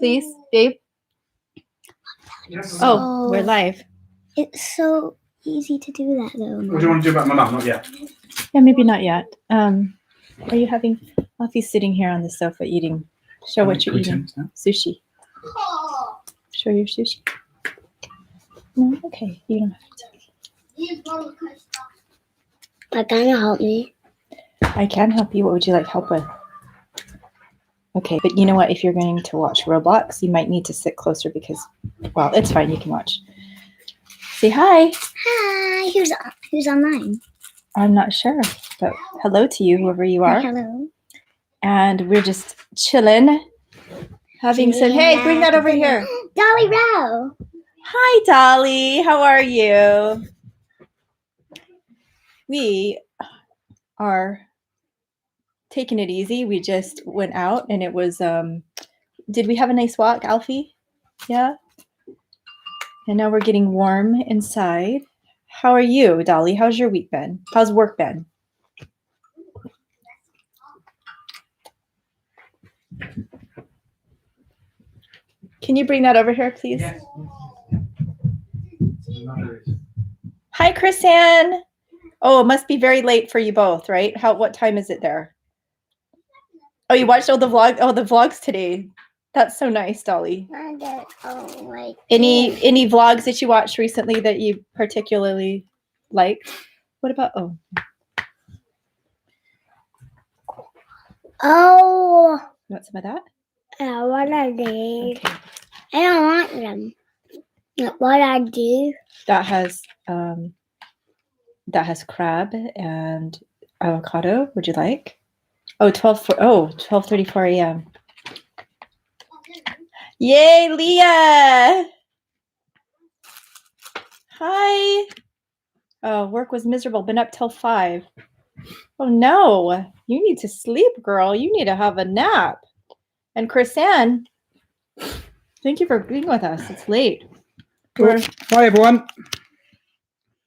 please, babe? Oh, we're live. It's so easy to do that, though. What do you want to do about my mum? Not yet. Yeah, maybe not yet. Are you having? Alfie's sitting here on the sofa eating. Show what you're eating. Sushi. Show your sushi. No, okay. You don't have to. But can you help me? I can help you. What would you like help with? Okay, but you know what? If you're going to watch Roblox, you might need to sit closer because, well, it's fine. You can watch. Say hi. Hi. Who's online? I'm not sure, but hello to you, whoever you are. Hello. And we're just chilling. Having said, hey, bring that over here. Dolly Rowe. Hi, Dolly. How are you? We are taking it easy. We just went out and it was, did we have a nice walk, Alfie? Yeah. And now we're getting warm inside. How are you, Dolly? How's your week been? How's work been? Can you bring that over here, please? Yes. Hi, Chrisanne. Oh, it must be very late for you both, right? What time is it there? Oh, you watched all the vlogs today. That's so nice, Dolly. Any vlogs that you watched recently that you particularly liked? What about Oh, you want some of that? What I did. Okay. I don't want them. What I do. That has crab and avocado. Would you like? Oh, 12:34 a.m. Yay, Leah! Hi. Oh, work was miserable. Been up till 5. Oh no, you need to sleep, girl. You need to have a nap. And Chrisanne, thank you for being with us. It's late. Hi, everyone.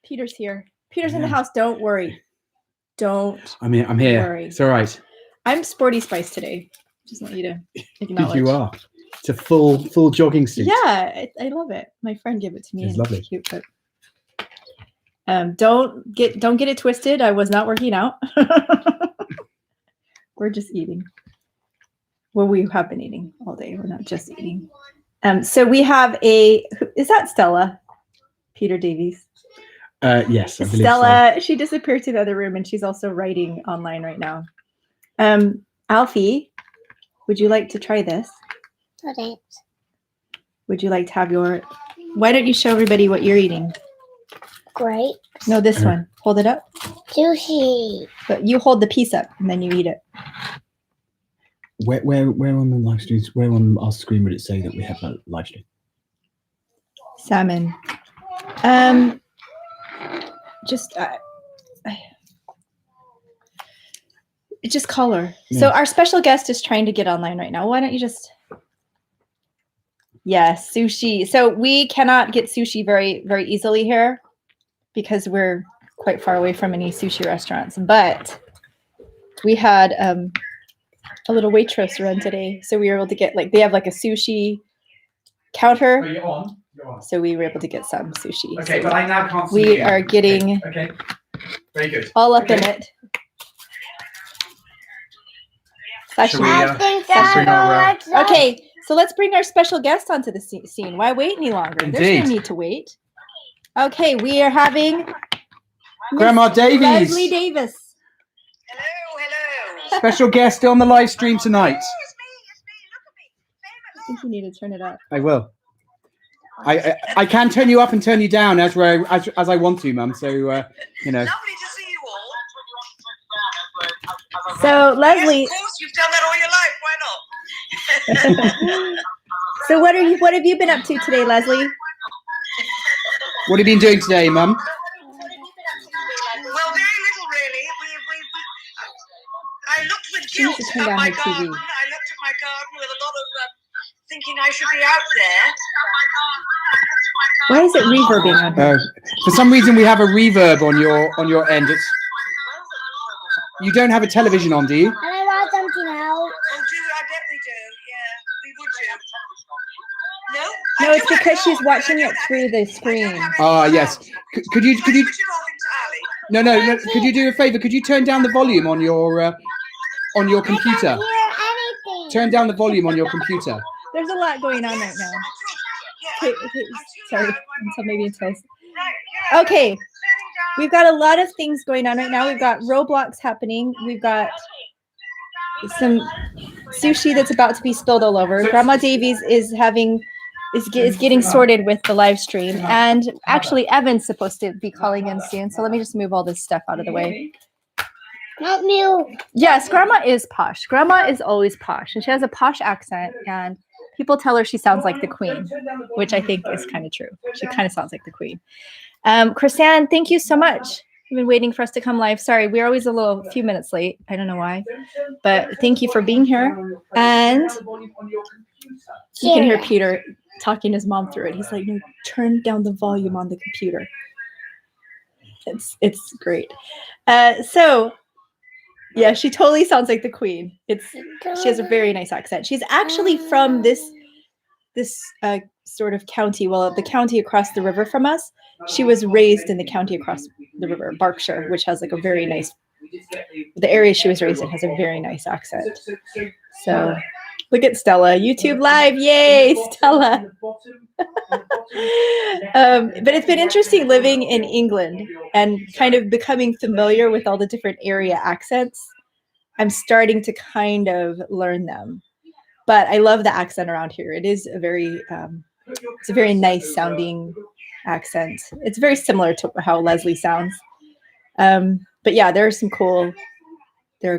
Peter's here. Peter's in the house. Don't worry. I'm here. Worry. It's all right. I'm Sporty Spice today. Just want you to acknowledge. You are. It's a full jogging suit. Yeah, I love it. My friend gave it to me. It's lovely. It's cute, but don't get it twisted. I was not working out. We're just eating. Well, we have been eating all day. We're not just eating. So we have is that Stella? Peter Davies? Yes, I believe Stella, so. she disappeared to the other room and she's also writing online right now. Alfie, would you like to try this? Oh, thanks. Would you like to have why don't you show everybody what you're eating? Great. No, this one. Hold it up. Sushi. But you hold the piece up and then you eat it. Where on the live streams? Where on our screen would it say that we have a live stream? Salmon. Just call her. Yeah. So our special guest is trying to get online right now. Why don't you just? Yes, sushi. So we cannot get sushi very, very easily here because we're quite far away from any sushi restaurants. But we had a little waitress run today, so we were able to get they have like a sushi counter. Oh, you're on. So we were able to get some sushi. Okay, so but I now can't see we you. are getting okay. Very good. All up in it. Okay, so let's bring our special guest onto the scene. Why wait any longer? Indeed. There's no need to wait. Okay, we are having Grandma Davies. Leslie Davis. Hello. Special guest on the live stream tonight. It's me. Look at me. I think you need to turn it up. I will. I can turn you up and turn you down as I want to, Mum. So you know. Lovely to see you all. So Leslie, yes, of course, you've done that all your life. Why not? So what have you been up to today, Leslie? What have you been doing today, Mum? Well, very little, really. I looked with guilt at my garden. I looked at my garden with a lot of thinking I should be out there. Why is it reverbing on here? For some reason, we have a reverb on your end. You don't have a television on, do you? Can I write something out? Oh, I bet we do. Yeah, we would do. No, it's because she's watching it through the screen. Ah, yes. Could you? Switch it off into Ali? No. Could you do a favor? Could you turn down the volume on your computer? I can't hear anything. Turn down the volume on your computer. There's a lot going on right now. Okay, sorry, until. Okay, we've got a lot of things going on right now. We've got Roblox happening. We've got some sushi that's about to be spilled all over. Grandma Davies is getting sorted with the live stream, and actually Evan's supposed to be calling in soon. So let me just move all this stuff out of the way. Not me. Yes, Grandma is posh. Grandma is always posh, and she has a posh accent, and people tell her she sounds like the Queen, which I think is kind of true. She kind of sounds like the Queen. Chrisanne, thank you so much. You've been waiting for us to come live. Sorry, we're always a few minutes late. I don't know why, but thank you for being here. And you can hear Peter talking his mom through it. He's like, no, turn down the volume on the computer. It's great. So yeah, she totally sounds like the Queen. She has a very nice accent. She's actually from this sort of county. Well, the county across the river from us. She was raised in the county across the river, Berkshire, which has like a very nice. The area she was raised in has a very nice accent. So look at Stella, YouTube Live, yay, Stella. But it's been interesting living in England and kind of becoming familiar with all the different area accents. I'm starting to kind of learn them, but I love the accent around here. It is a very nice sounding accent. It's very similar to how Leslie sounds. But yeah, there are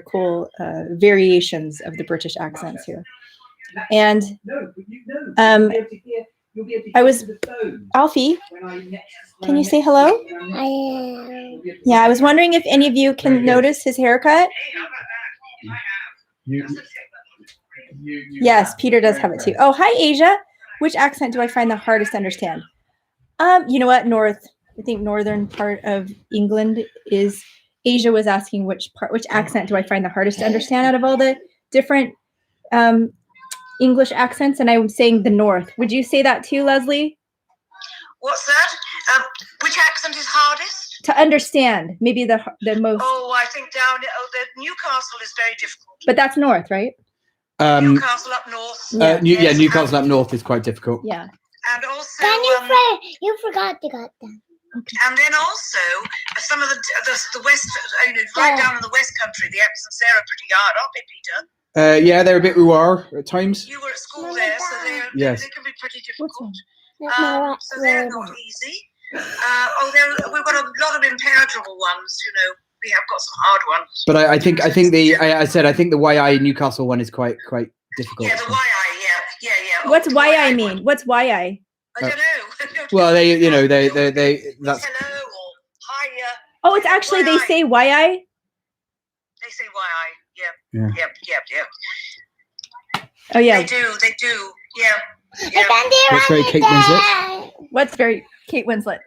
cool variations of the British accents here. And Alfie, can you say hello? I am. Yeah, I was wondering if any of you can notice his haircut. Yes, Peter does have it too. Oh, hi, Asia. Which accent do I find the hardest to understand? You know what? I think northern part of England is. Asia was asking which accent do I find the hardest to understand out of all the different English accents, and I'm saying the north. Would you say that too, Leslie? What's that? Which accent is hardest? To understand, maybe the most. Oh, I think the Newcastle is very difficult. But that's north, right? Newcastle up north. Newcastle up north is quite difficult. Yeah. And also, you forgot to got them. Okay. And then also some of the west, right down in the West Country, the accents there are pretty hard, aren't they, Peter? Yeah, they're a bit ooh-ah at times. You were at school there, so they can be pretty difficult. So they're not easy. We've got a lot of impenetrable ones. We have got some hard ones. But I think the YI Newcastle one is quite difficult. Yeah, the YI, yeah. What's YI mean? What's YI? I don't know. Well, they that's. Hello or hiya. Oh, it's actually they say YI. They say YI. Yeah. Yep. Oh yeah. They do. Yeah. That's very Kate Winslet. What's very Kate Winslet?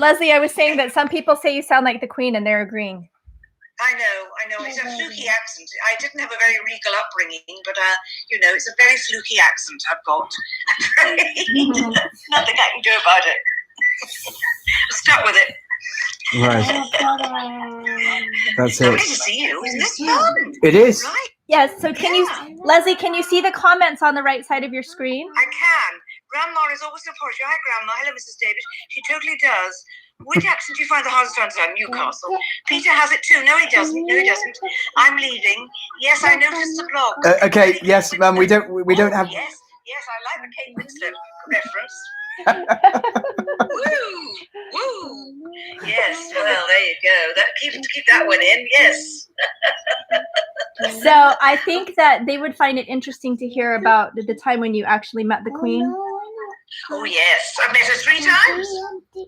Leslie, I was saying that some people say you sound like the Queen, and they're agreeing. I know. It's a fluky accent. I didn't have a very regal upbringing, but it's a very fluky accent I've got. Nothing I can do about it. Stuck with it. Right. That's Lovely it. to see you. Isn't this fun? It is. Right. Yes. So Leslie, can you see the comments on the right side of your screen? I can. Grandma is always so posh. Hi, Grandma. Hello, Mrs. Davis. She totally does. Which accent do you find the hardest to understand? Newcastle. Peter has it too. No, he doesn't. I'm leaving. Yes, I noticed the blog. Okay. Yes, ma'am. We don't have. Yes, I like the Kate Winslet reference. Woo. Yes. Well, there you go. Keep that one in. Yes. So I think that they would find it interesting to hear about the time when you actually met the Queen. Oh yes, I've met her 3 times.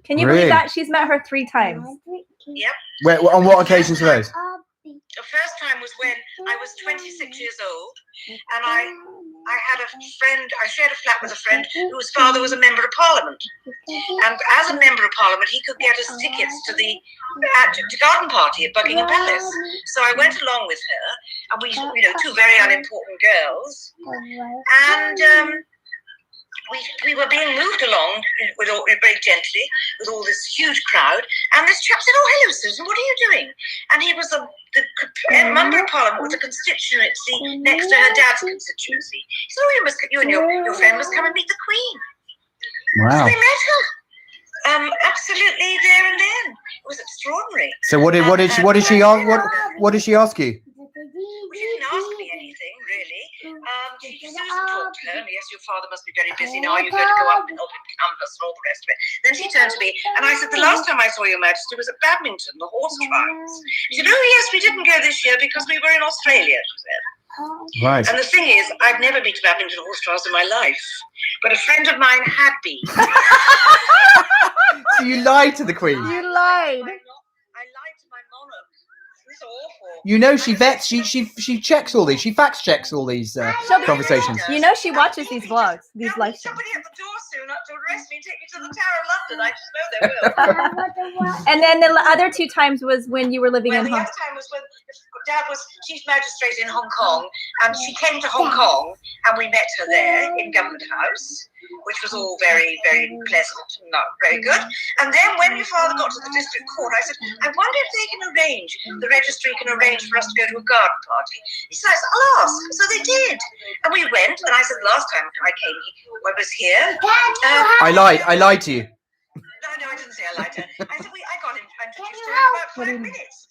Can you Really? believe that? She's met her 3 times. Yep. Wait, on what occasions were those? The first time was when I was 26 years old, and I had a friend. I shared a flat with a friend whose father was a member of Parliament, and as a member of Parliament, he could get us tickets to the garden party at Buckingham Palace. So I went along with her, and we, 2 very unimportant girls, and we were being moved along very gently with all this huge crowd, and this chap said, "Oh, hello, Susan, what are you doing?" And he was the member of Parliament with the constituency next to her dad's constituency. He said, "Oh, you and your friend must come and meet the Queen." Wow. So they met her. Absolutely there and then. It was extraordinary. So what did she ask you? She didn't ask me anything, really. Susan talked to her, and yes, your father must be very busy now. Are you going to go up and help him canvass and all the rest of it? Then she turned to me, and I said, "The last time I saw your Majesty was at Badminton, the horse trials." She said, "Oh, yes, we didn't go this year because we were in Australia," she said. Right. And the thing is, I've never been to Badminton horse trials in my life, but a friend of mine had been. So you lied to the Queen. You lied. I lied to my monarch. It's awful. You know she vets. She checks all these. She fact checks all these conversations. You know she watches these vlogs, these live streams. Somebody at the door soon up to arrest me and take me to the Tower of London. I just know they will. And then the other 2 times was when you were living Well, in the Hong other time was when Dad was Chief Magistrate in Hong Kong, and she came to Hong Kong, and we met her there in Government House, which was all very, very pleasant, not very good. And then when your father got to the district court, I said, "I wonder if they can arrange, the registry can arrange for us to go to a garden party." He said, "I'll ask." So they did. And we went, and I said, "Last time I came, I was here." I lied to you. No, I didn't say I lied to her. I said, I got introduced to her in about 5 minutes.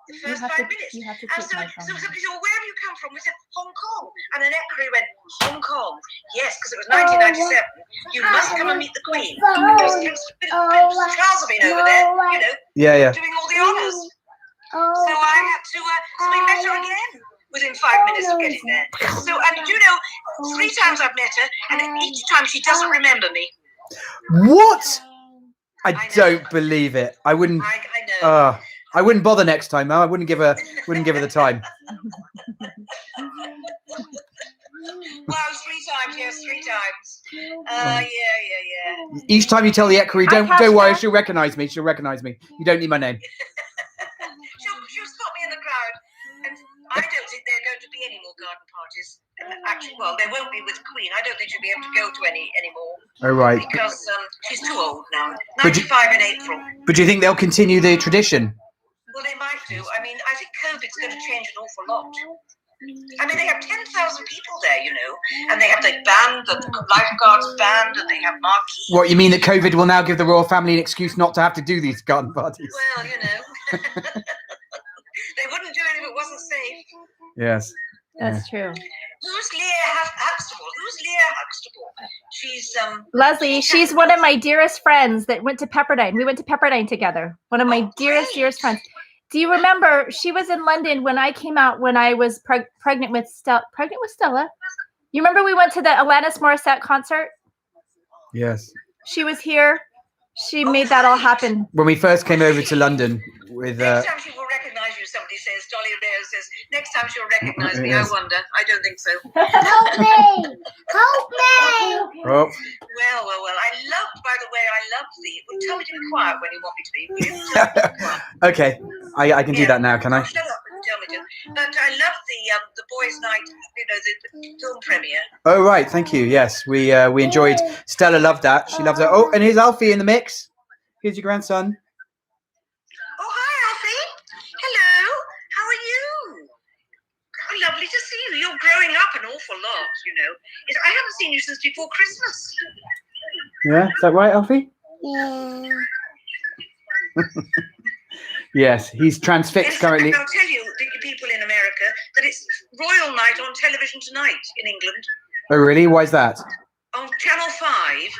The first 5 minutes. You have to And take so my phone. somebody said, "Well, where have you come from?" We said, "Hong Kong." And an equerry went, "Hong Kong?" Yes, because it was 1997. "You must come and meet the Queen. Because Prince Charles have been over there, you know, Yeah. doing all the honours." So I had to, so we met her again within 5 minutes of getting there. So, and you know, 3 times I've met her, and each time she doesn't remember me. What? I know. don't believe it. I wouldn't. I know. I wouldn't bother next time. I wouldn't give her the time. Well, 3 times, yes, 3 times. Yeah. Each time you tell the equerry, don't Pasha. worry, she'll recognise me. She'll recognise me. You don't need my name. She'll stop me in the crowd, and I don't think there are going to be any more garden parties. Actually, well, there won't be with Queen. I don't think she'll be able to go to any anymore. Oh, right. Because she's too old now. But 95 in April. But do you think they'll continue the tradition? Well, they might do. I mean, I think COVID's going to change an awful lot. I mean, they have 10,000 people there, you know, and they have the band, the lifeguards band, and they have marquees. What, you mean that COVID will now give the royal family an excuse not to have to do these garden parties? Well, you know, they wouldn't do it if it wasn't safe. Yes. That's true. Who's Leah Huxtable? Who's Leah Huxtable? She's Leslie, she's one of my dearest friends that went to Pepperdine. We went to Pepperdine together. One of my dearest friends. Do you remember she was in London when I came out when I was pregnant with Stella? You remember we went to the Alanis Morissette concert? Yes. She was here. She made that all happen. When we first came over to London with next time she will recognize you, somebody says. Dolly Leo says, next time she'll recognize me. I wonder. I don't think so. Help me! Help me! Oh. Well. By the way, I love the. Tell me to be quiet when you want me to be. Will you? Tell me to be quiet. Okay. I can do that now, can I? Shut up and tell me to. But I love the boys' night, you know, the film premiere. Oh, right. Thank you. Yes, we enjoyed. Stella loved that. She loves it. Oh, and here's Alfie in the mix. Here's your grandson. Oh, hi, Alfie. Hello. How are you? How lovely to see you. You're growing up an awful lot, you know. I haven't seen you since before Christmas. Yeah, is that right, Alfie? Yeah. Yes, he's transfixed currently. I'll tell you, the people in America, that it's royal night on television tonight in England. Oh, really? Why is that? On Channel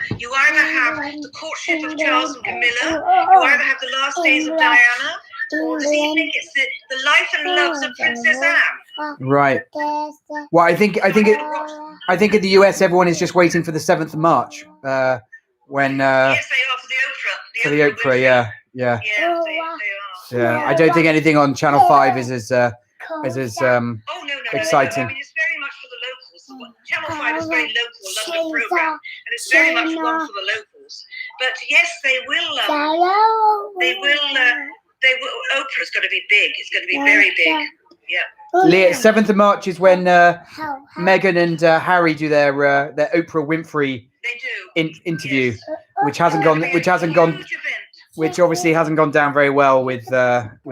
5, you either have the courtship of Charles and Camilla, you either have the last days of Diana, or this evening it's the life and loves of Princess Anne. Right. Well, I think in the US everyone is just waiting for the 7th of March. When yes, they are for the Oprah. For the Oprah, yeah. Yeah, they are. Yeah, I don't think anything on Channel 5 is as Oh, no, exciting. I mean, it's very much for the locals. Channel 5 is very local, London program, and it's very much one for the locals. But yes, they will. Oprah's going to be big. It's going to be very big. Yeah. 7th of March is when Meghan and Harry do their Oprah Winfrey They do. interview, Yes. which hasn't gone, That'll be a huge event. which obviously hasn't gone down very well with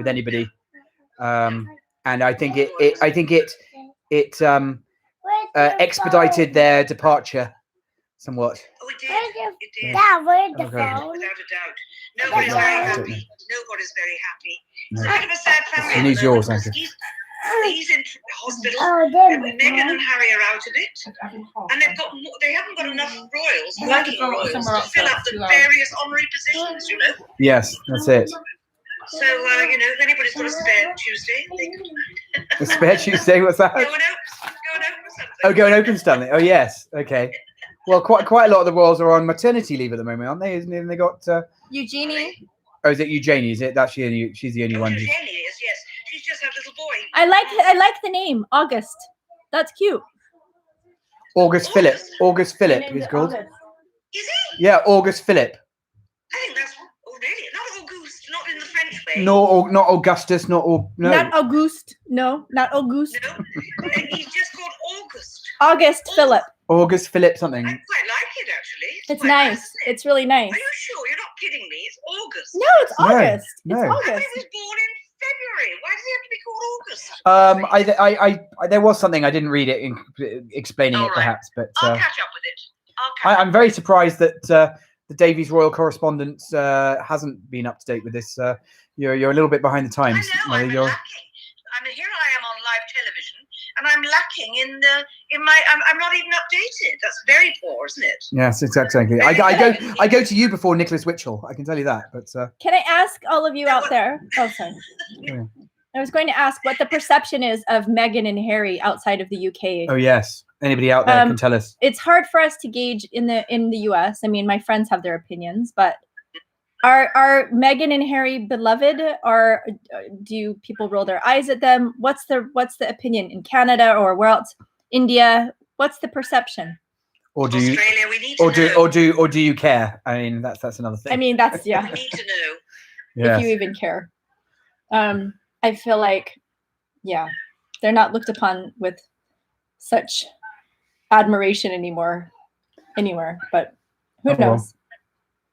anybody. And I think it expedited their departure somewhat. Oh, it did. It did. Dad, where's the Okay. phone? Without a doubt. Nobody's very happy. Nobody's very happy. It's a bit of a sad family. You at need the yours, moment, Anchor. He's in hospital. Oh, And then. Meghan and Harry are out of it, and they haven't got enough royals, working royals, to fill up the various honorary positions. You know. Yes, that's it. So if anybody's got a spare Tuesday, they could The spare Tuesday, what's that? go and open something. Oh, go and open something. Oh, yes. Okay. Well, quite a lot of the royals are on maternity leave at the moment, aren't they? Isn't it? And they got. Eugenie. Oh, is it Eugenie? Is it? That's she's the only one. Eugenie is, yes. She's just had a little boy. I like the name August. That's cute. August Philip. August Philip is called. August. Is he? Yeah, August Philip. I think that's really not Auguste, not in the French way. No, not Augustus. No. Not Auguste. No, not Auguste. No, he's just called August. August Philip. August Philip something. I quite like it actually. It's quite nice. isn't it? It's really nice. Are you sure? You're not kidding me. It's August. No, it's August. no. It's I August. was born in February. Why does he have to be called August? I there was something I didn't read it explaining All it right. perhaps, but I'll catch up with it. I'm very surprised that the Davies Royal Correspondence hasn't been up to date with this. You're a little bit behind the times. I know. Mother. I'm You're- lacking. I mean, here I am on live television, and I'm lacking in my. I'm not even updated. That's very poor, isn't it? Yes, exactly. I go to you before Nicholas Witchell. I can tell you that. But Can I ask all of you out there? Oh, sorry. Yeah. I was going to ask what the perception is of Meghan and Harry outside of the UK. oh yes, anybody out there can tell us. It's hard for us to gauge in the US. I mean, my friends have their opinions, but are Meghan and Harry beloved, or do people roll their eyes at them? What's the opinion in Canada or where else? India? What's the perception? Or do you? Australia, we need to know. Or do you care? I mean, that's another thing. I mean, that's yeah. We need to know. Yes. If you even care. I feel like, yeah, they're not looked upon with such admiration anymore, anywhere. But who Oh, well. knows?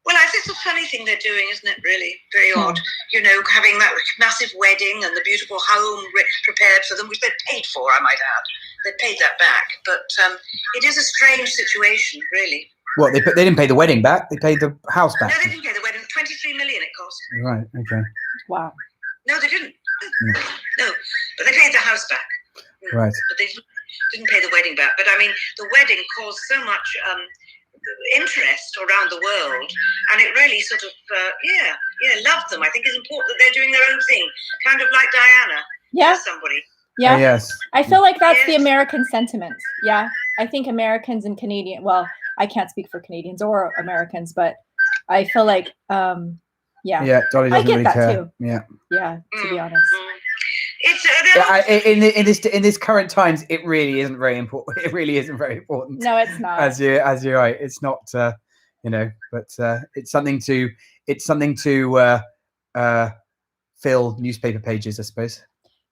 Well, I think it's a funny thing they're doing, isn't it? Really, very odd. You know, having that massive wedding and the beautiful home prepared for them, which they paid for, I might add. They paid that back, but it is a strange situation, really. What they didn't pay the wedding back. They paid the house back. No, they didn't pay the wedding. 23 million it cost. Right. Okay. Wow. No, they didn't. No, but they paid the house back. Right. But they didn't pay the wedding back. But I mean, the wedding caused so much interest around the world, and it really sort of, loved them. I think it's important that they're doing their own thing, kind of like Diana. Yeah. Somebody. Yeah. Yes. I feel like that's the Yes. American sentiment. Yeah. I think Americans and Canadian, well, I can't speak for Canadians or Americans, but I feel like, yeah. Yeah. Dolly I doesn't get really that care. too. Yeah. Yeah, to be honest. It's In this current times, it really isn't very important. It really isn't very important. No, it's not. As you're right, it's not. But it's something to fill newspaper pages, I suppose.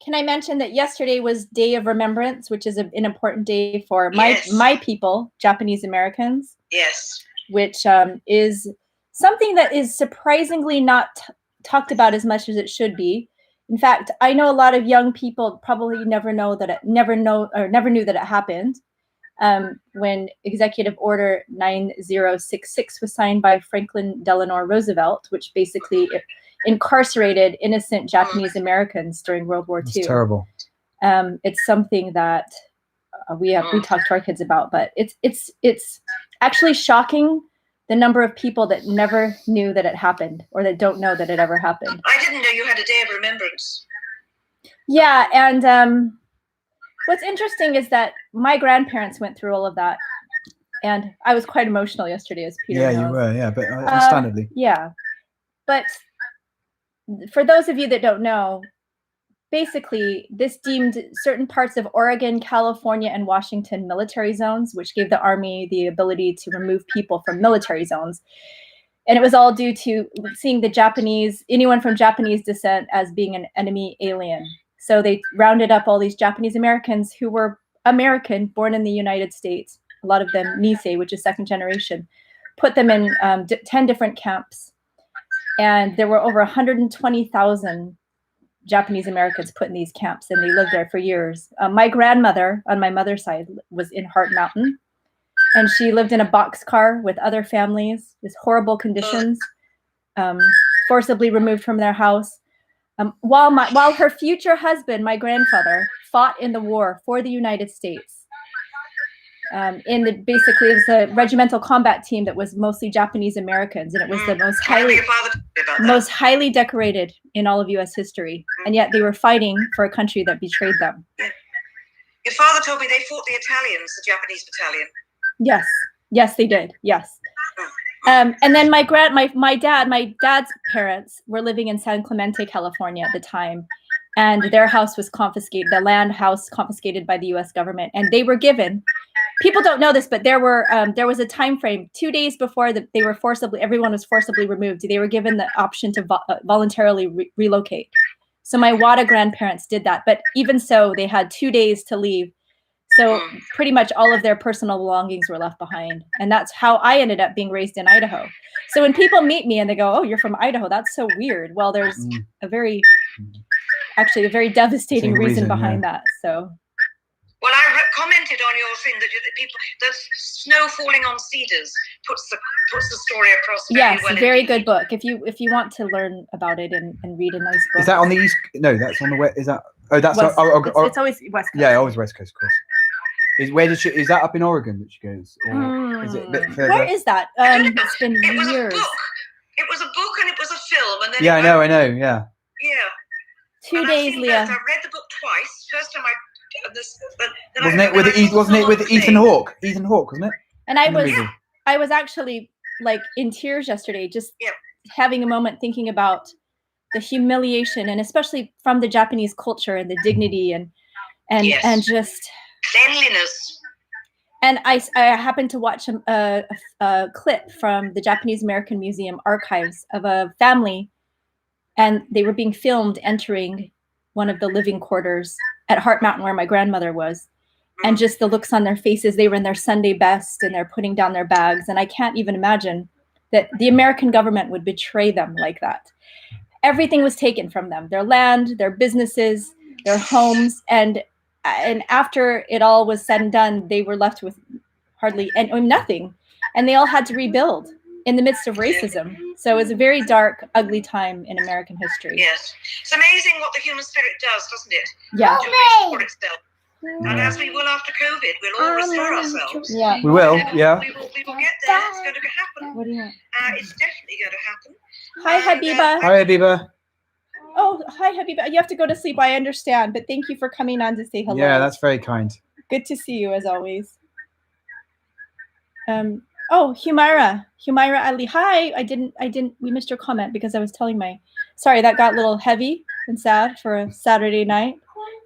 Can I mention that yesterday was Day of Remembrance, which is an important day for Yes. my people, Japanese Americans, yes. which is something that is surprisingly not talked about as much as it should be. In fact, I know a lot of young people probably never knew that it happened when Executive Order 9066 was signed by Franklin Delano Roosevelt, which basically incarcerated innocent Japanese Americans during World War II. It's terrible. It's something that we talk to our kids about, but it's actually shocking the number of people that never knew that it happened or that don't know that it ever happened. I didn't know you had a Day of Remembrance. Yeah, and what's interesting is that my grandparents went through all of that, and I was quite emotional yesterday, as Peter Yeah, knows. you were. Yeah, but understandably. Yeah, but for those of you that don't know, basically, this deemed certain parts of Oregon, California, and Washington military zones, which gave the Army the ability to remove people from military zones. And it was all due to seeing the anyone from Japanese descent as being an enemy alien. So they rounded up all these Japanese Americans who were American, born in the United States. A lot of them Nisei, which is second generation, put them in 10 different camps. And there were over 120,000 Japanese Americans put in these camps, and they lived there for years. My grandmother on my mother's side was in Heart Mountain, and she lived in a boxcar with other families with horrible conditions, forcibly removed from their house. While her future husband, my grandfather, fought in the war for the United States. Basically, it was a regimental combat team that was mostly Japanese Americans, and it was the most highly decorated in all of U.S. history. And yet they were fighting for a country that betrayed them. Your father told me they fought the Italians, the Japanese battalion. Yes, they did. Yes. And then my dad's parents were living in San Clemente, California at the time, and their house was confiscated, the land house confiscated by the U.S. government, and they were given. People don't know this, but there was a time frame 2 days before everyone was forcibly removed. They were given the option to voluntarily relocate. So my Wada grandparents did that, but even so, they had 2 days to leave. So pretty much all of their personal belongings were left behind. And that's how I ended up being raised in Idaho. So when people meet me and they go, "Oh, you're from Idaho, that's so weird." Well, there's a very devastating reason behind that. So. Well, I commented on your thing that the snow falling on cedars puts the story across very well. Yes, very good book. If you want to learn about it and read a nice book. Is that on the east? No, that's on the west. Is that? Oh, that's West, on, it's always West Coast. Yeah, always West Coast, of course. Is that up in Oregon that she goes? Or is it a bit further? Where is that? It's been years. It was a book and it was a film, and then I know, yeah. Yeah. 2 days, Leah. I read the book twice. First time Wasn't it with Ethan Hawke? Ethan Hawke, wasn't it? And I was actually like in tears yesterday, just having a moment thinking about the humiliation, and especially from the Japanese culture and the dignity and just cleanliness. And I happened to watch a clip from the Japanese American Museum archives of a family, and they were being filmed entering one of the living quarters at Heart Mountain where my grandmother was. And just the looks on their faces, they were in their Sunday best and they're putting down their bags. And I can't even imagine that the American government would betray them like that. Everything was taken from them, their land, their businesses, their homes. And after it all was said and done, they were left with hardly nothing. And they all had to rebuild in the midst of racism. So it was a very dark, ugly time in American history. Yes. It's amazing what the human spirit does, doesn't it? Yeah. To restore itself. And as we will after COVID, we'll all restore ourselves. Yeah. We will, yeah. We will get there. It's going to happen. What do you want? It's definitely going to happen. Hi, Habiba. Hi, Habiba. Oh, hi, Habiba. You have to go to sleep. I understand. But thank you for coming on to say hello. Yeah, that's very kind. Good to see you as always. Oh, Humaira Ali. Hi. We missed your comment because I was telling sorry, that got a little heavy and sad for a Saturday night,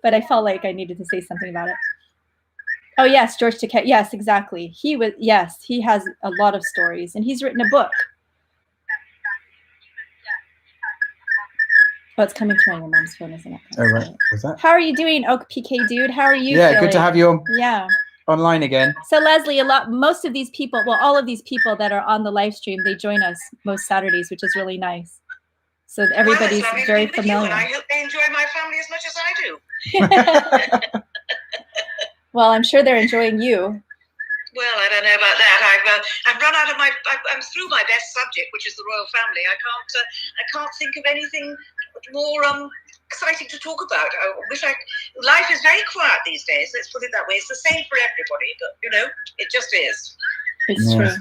but I felt like I needed to say something about it. Oh yes, George Takei. Yes, exactly. He has a lot of stories and he's written a book. Oh, it's coming through on your mom's phone, isn't it? Oh, right. Was that? How are you doing, Oak PK dude? How are you feeling? Good to have you Yeah. online again. So Leslie, most of these people, well, all of these people that are on the live stream, they join us most Saturdays, which is really nice. So everybody's very familiar. I hope they enjoy my family as much as I do. Well, I'm sure they're enjoying you. Well, I don't know about that. I've run out of I'm through my best subject, which is the royal family. I can't think of anything more exciting to talk about. Life is very quiet these days. Let's put it that way. It's the same for everybody, but it just is. It's true.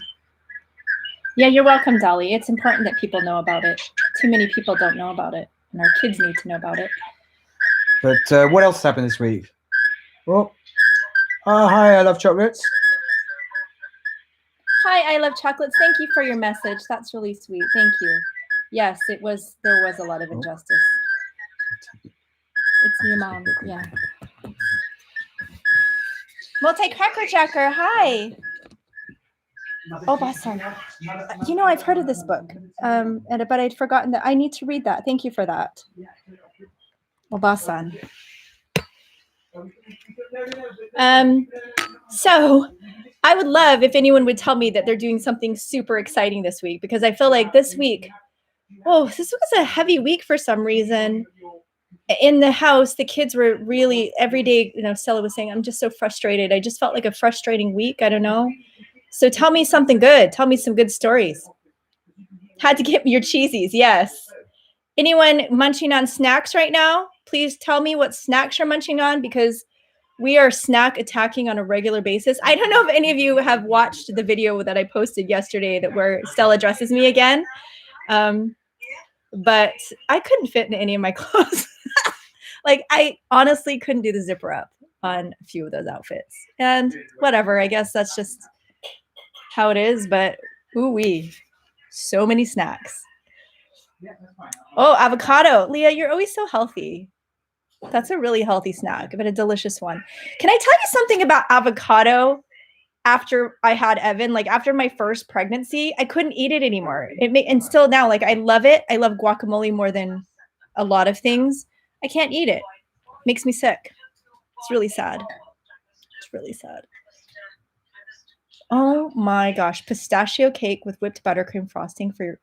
Yeah, you're welcome, Dolly. It's important that people know about it. Too many people don't know about it, and our kids need to know about it. But what else happened this week? Oh, hi, I love chocolates. Hi, I love chocolates. Thank you for your message. That's really sweet. Thank you. Yes, there was a lot of injustice. It's your mom, yeah. Multi-Crackerjacker, hi. Oh, Basan. I've heard of this book, but I'd forgotten that. I need to read that. Thank you for that. Obasan. So I would love if anyone would tell me that they're doing something super exciting this week, because I feel like this week, this was a heavy week for some reason. In the house, the kids were really every day, Stella was saying, I'm just so frustrated. I just felt like a frustrating week. I don't know. So tell me something good. Tell me some good stories. Had to get your cheesies. Yes. Anyone munching on snacks right now? Please tell me what snacks you're munching on, because we are snack attacking on a regular basis. I don't know if any of you have watched the video that I posted yesterday where Stella dresses me again. But I couldn't fit in any of my clothes. Like, I honestly couldn't do the zipper up on a few of those outfits. And whatever, I guess that's just how it is. But ooh-wee, so many snacks. Oh, avocado. Leah, you're always so healthy. That's a really healthy snack, but a delicious one. Can I tell you something about avocado? After I had Evan, like after my first pregnancy, I couldn't eat it anymore. And still now, like, I love it. I love guacamole more than a lot of things. I can't eat it. Makes me sick. It's really sad. It's really sad. Oh my gosh. Pistachio cake with whipped buttercream frosting for your...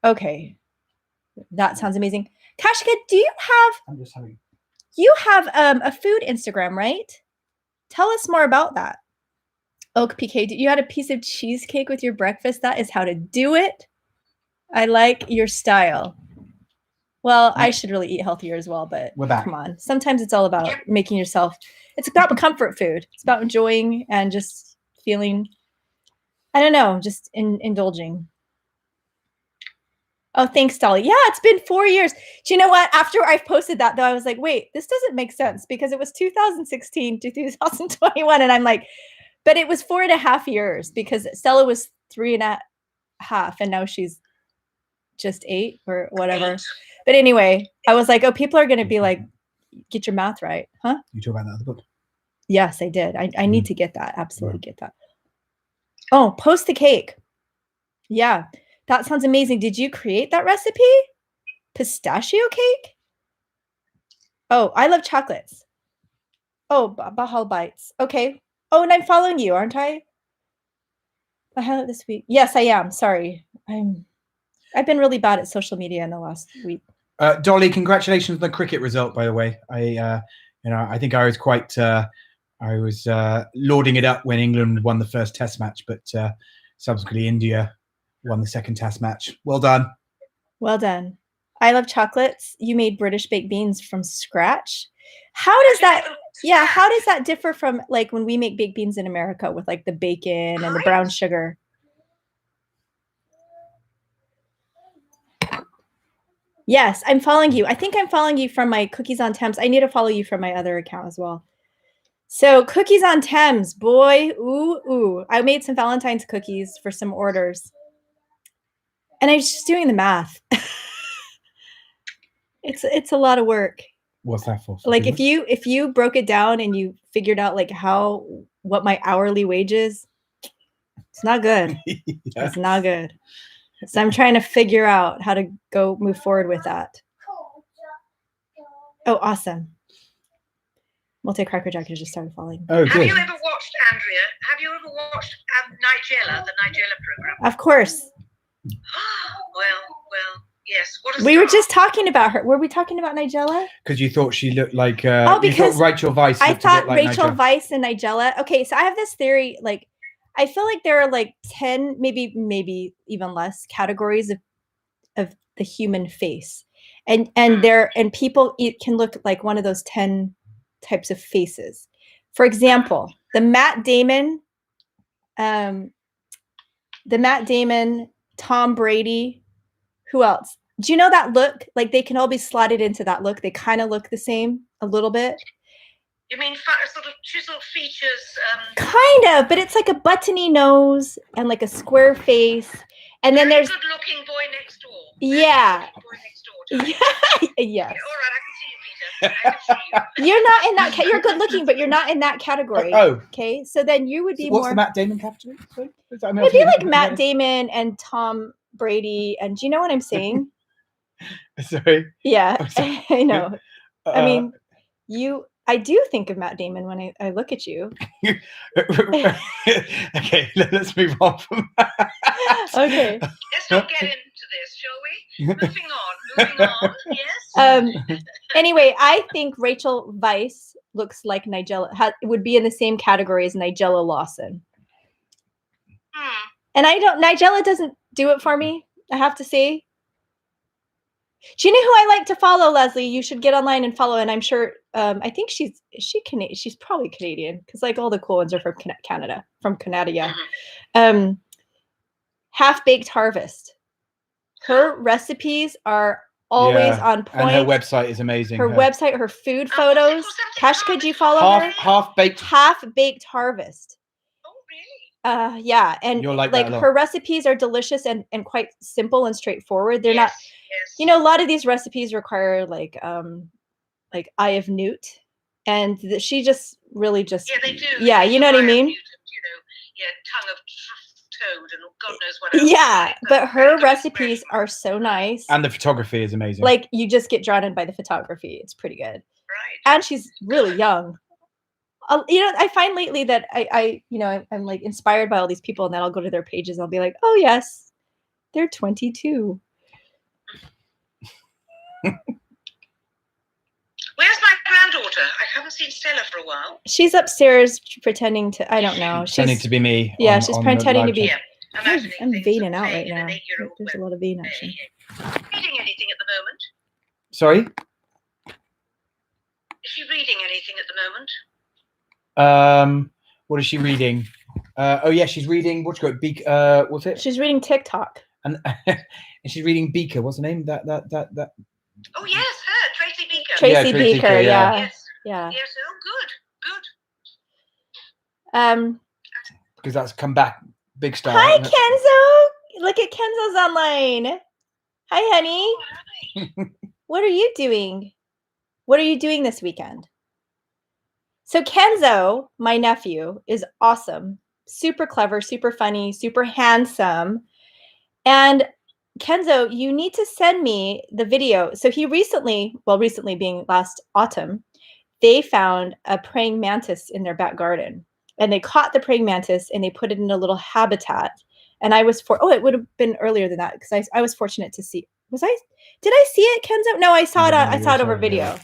Okay. That sounds amazing. Kashka, do you have... I'm just having... You have a food Instagram, right? Tell us more about that. Oak PK, you had a piece of cheesecake with your breakfast. That is how to do it. I like your style. Well, I should really eat healthier as well, but We're back. Come on. Sometimes it's all about making yourself. It's about comfort food. It's about enjoying and just feeling, I don't know, just indulging. Oh, thanks, Dolly. Yeah, it's been 4 years. Do you know what? After I posted that, though, I was like, wait, this doesn't make sense, because it was 2016 to 2021. And I'm like, but it was 4.5 years, because Stella was 3.5 and now she's just 8 or whatever. But anyway, I was like, oh, people are going to be like, get your math right. Huh? You talk about that in the book. Yes, I did. I need to get that. Absolutely get that. Oh, post the cake. Yeah, that sounds amazing. Did you create that recipe? Pistachio cake? Oh, I love chocolates. Oh, Bahal Bites. Okay. Oh, and I'm following you, aren't I? I had it this week. Yes, I am. Sorry. I've been really bad at social media in the last week. Dolly, congratulations on the cricket result, by the way. I think I was quite lauding it up when England won the first test match, but subsequently India won the second test match. Well done. Well done. I love chocolates. You made British baked beans from scratch. How does that differ from like when we make baked beans in America with like the bacon and the brown sugar? Yes, I'm following you. I think I'm following you from my Cookies on Thames. I need to follow you from my other account as well. So Cookies on Thames, boy, ooh. I made some Valentine's cookies for some orders. And I was just doing the math. It's a lot of work. What's that for? Like if you broke it down and you figured out like what my hourly wage is, it's not good. Yeah. It's not good. So I'm trying to figure out how to go move forward with that. Oh, awesome. Multi-Cracker Jack just started falling. Oh, good. Have you ever watched, Andrea? Have you ever watched Nigella, the Nigella program? Of course. Well, yes. What we were just talking about her. Were we talking about Nigella? Because you thought she looked like because you thought Rachel Weisz. I thought like Rachel Nigella. Weisz and Nigella. Okay, so I have this theory. Like, I feel like there are like 10, maybe even less categories of the human face, and people can look like one of those 10 types of faces. For example, the Matt Damon, Tom Brady. Who else? Do you know that look? Like they can all be slotted into that look. They kind of look the same a little bit. You mean sort of chiseled features? Kind of, but it's like a buttony nose and like a square face. And then there's good-looking boy next door. Yeah. Boy next door. Yes. Yeah, all right, I can see you, Peter. I can see you. You're not in that. You're good looking, but you're not in that category. Oh. Okay. So then you would be What's more. the Matt Damon category? It would be like Matt Damon and Tom Brady. And do you know what I'm saying? Sorry. Yeah, I know. I mean, I do think of Matt Damon when I look at you. Okay, let's move on from that. Okay. Let's not get into this, shall we? Moving on. Yes. Anyway, I think Rachel Weisz looks like Nigella. Would be in the same category as Nigella Lawson. And Nigella doesn't do it for me, I have to say. Do you know who I like to follow, Leslie? You should get online and follow. And I'm sure, I think she's Canadian. She's probably Canadian because like all the cool ones are from Canada, yeah. Half Baked Harvest. Her recipes are always on point. And her website is amazing. Her website, her food photos. Kashka, do you follow her? Half Baked Harvest. Oh, really? Yeah, and you'll like her recipes are delicious and quite simple and straightforward. They're not, you know, a lot of these recipes require like eye of newt, and she just really just they do. Yeah, you know what I mean. Newt, tongue of toad and God knows what else. Yeah, but her recipes are so nice, and the photography is amazing. Like you just get drawn in by the photography. It's pretty good, right? And she's really young. You know, I find lately that I'm like inspired by all these people, and then I'll go to their pages and I'll be like, oh yes, they're 22. Where's my granddaughter? I haven't seen Stella for a while. She's upstairs pretending to, I don't know. She's pretending to be me. Yeah, she's pretending to be. Yeah, I'm veining out right now. There's a lot of vein action. Reading anything at the moment? Sorry? Is she reading anything at the moment? What is she reading? Oh yeah, she's reading. What's it called? What's it? She's reading Tik Tok. And she's reading Beaker. What's the name? That. Oh yes, her Tracy Beaker. Tracy Beaker. Yeah. Yes. Yeah. Yes. Oh, good. Because that's come back big star. Hi, Kenzo. Look at Kenzo's online. Hi, honey. Hi. What are you doing? What are you doing this weekend? So Kenzo, my nephew, is awesome. Super clever, super funny, super handsome. And Kenzo, you need to send me the video. So he recently being last autumn, they found a praying mantis in their back garden. And they caught the praying mantis and they put it in a little habitat. And I was it would have been earlier than that because I was fortunate to see. Did I see it, Kenzo? No, I saw it. I saw it over video. Yeah.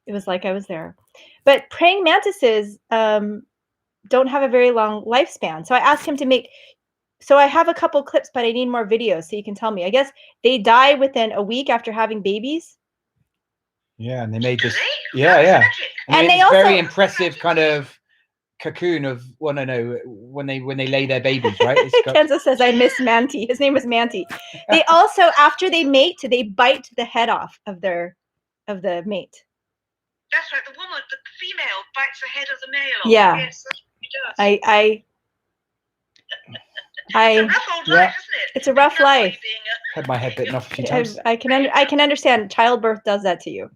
It was like I was there. But praying mantises don't have a very long lifespan. So I asked him to make. So I have a couple clips, but I need more videos so you can tell me. I guess they die within a week after having babies. Yeah, and they made this. Really? Yeah. And they also very impressive kind of cocoon of when they lay their babies, right? Kenzo says I miss Manti. His name was Manti. They also, after they mate, they bite the head off of the mate. That's right. The female bites the head of the male. Yeah. Yes, that's what she does. It's a rough old life, isn't it? It's a rough life. Had my head bitten off a few times. I can understand. Childbirth does that to you.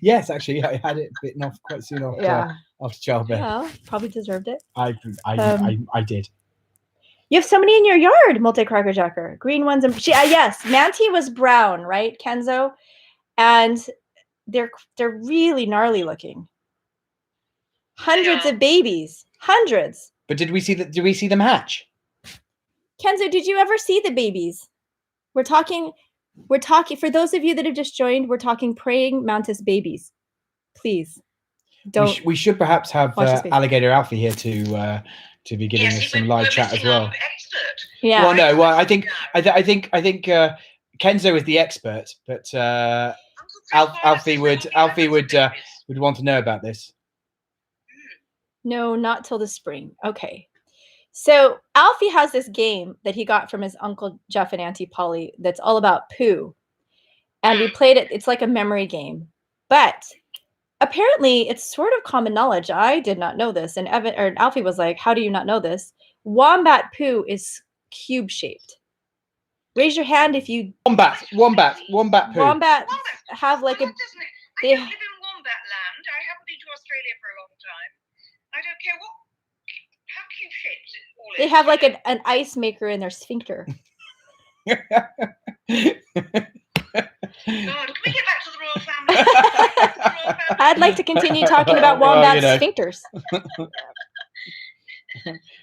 Yes, actually, I had it bitten off quite soon after childbirth. Well, probably deserved it. I did. You have so many in your yard, multi-cracker jacker. Green ones and yes, Manti was brown, right, Kenzo? And they're really gnarly looking. Hundreds of babies. Hundreds. But did we see them hatch? Kenzo, did you ever see the babies? We're talking for those of you that have just joined, we're talking praying mantis babies. Please don't. We should perhaps have Alligator Alfie here to be giving us some live chat as well. Expert. Yeah. Well, no. Well, I think Kenzo is the expert, but Alfie would want to know about this. No, not till the spring. Okay. So Alfie has this game that he got from his Uncle Jeff and Auntie Polly that's all about poo. And we played it. It's like a memory game. But apparently it's sort of common knowledge. I did not know this. And Alfie was like, how do you not know this? Wombat poo is cube shaped. Raise your hand if you... Wombat poo. Wombats have like a... I don't live in wombat land. I haven't been to Australia for a long time. I don't care how cube shaped it all is. They have like an ice maker in their sphincter. God, can we get back to the royal family? I'd like to continue talking about Well, wombat you know. sphincters.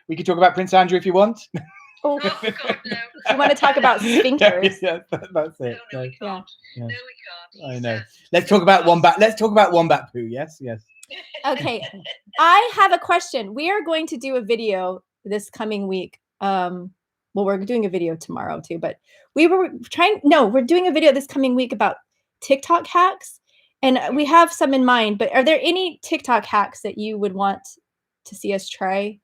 We could talk about Prince Andrew if you want. Oh, Oh, God, no. you want to talk about sphincters? Yeah, that's No, it. no, we Yeah. can't. Yeah. No, we can't. I He's, know. Let's talk about wombat. Let's talk about wombat poo. Yes, yes. Okay, I have a question. We are going to do a video this coming week. Well, we're doing a video tomorrow too, but we're doing a video this coming week about TikTok hacks, and we have some in mind. But are there any TikTok hacks that you would want to see us try?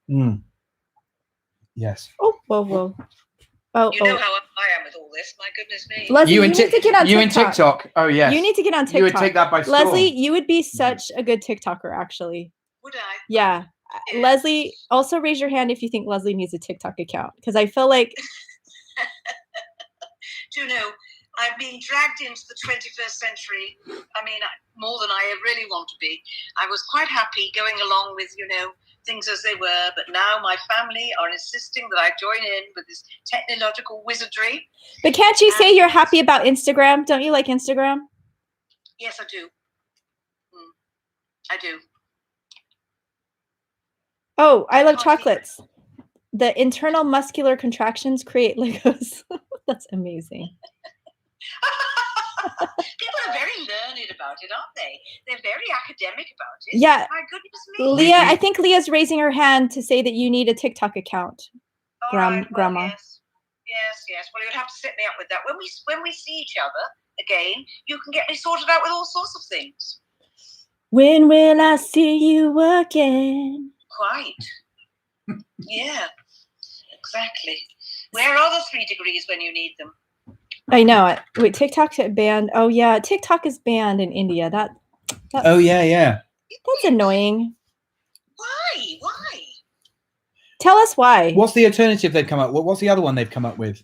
Yes. Oh, whoa. Oh, You know how I am with all this. My goodness me. Leslie, you and need to get on you TikTok. and TikTok. Oh yes. You need to get on TikTok. You would take that by storm. Leslie, you would be such a good TikToker, actually. Would I? Yeah. Yeah. Leslie, also raise your hand if you think Leslie needs a TikTok account, because I feel like Do you know, I've been dragged into the 21st century. I mean, more than I really want to be. I was quite happy going along with, things as they were, but now my family are insisting that I join in with this technological wizardry. But can't you say you're happy about Instagram? Don't you like Instagram? Yes, I do. I do. Oh, I love can't chocolates. The internal muscular contractions create Legos. That's amazing. People are very learned about it, aren't they? They're very academic about it. Yeah. My goodness me. Leah, I think Leah's raising her hand to say that you need a TikTok account. All right, well, Grandma. Yes. Well, you'd have to set me up with that. When we see each other again, you can get me sorted out with all sorts of things. When will I see you again? Quite. Yeah. Exactly. Where are the 3 degrees when you need them? I know it. Wait, TikTok's banned. Oh yeah, TikTok is banned in India. That's Oh yeah. That's annoying. Why? Tell us why. What's the alternative they've come up? What's the other one they've come up with?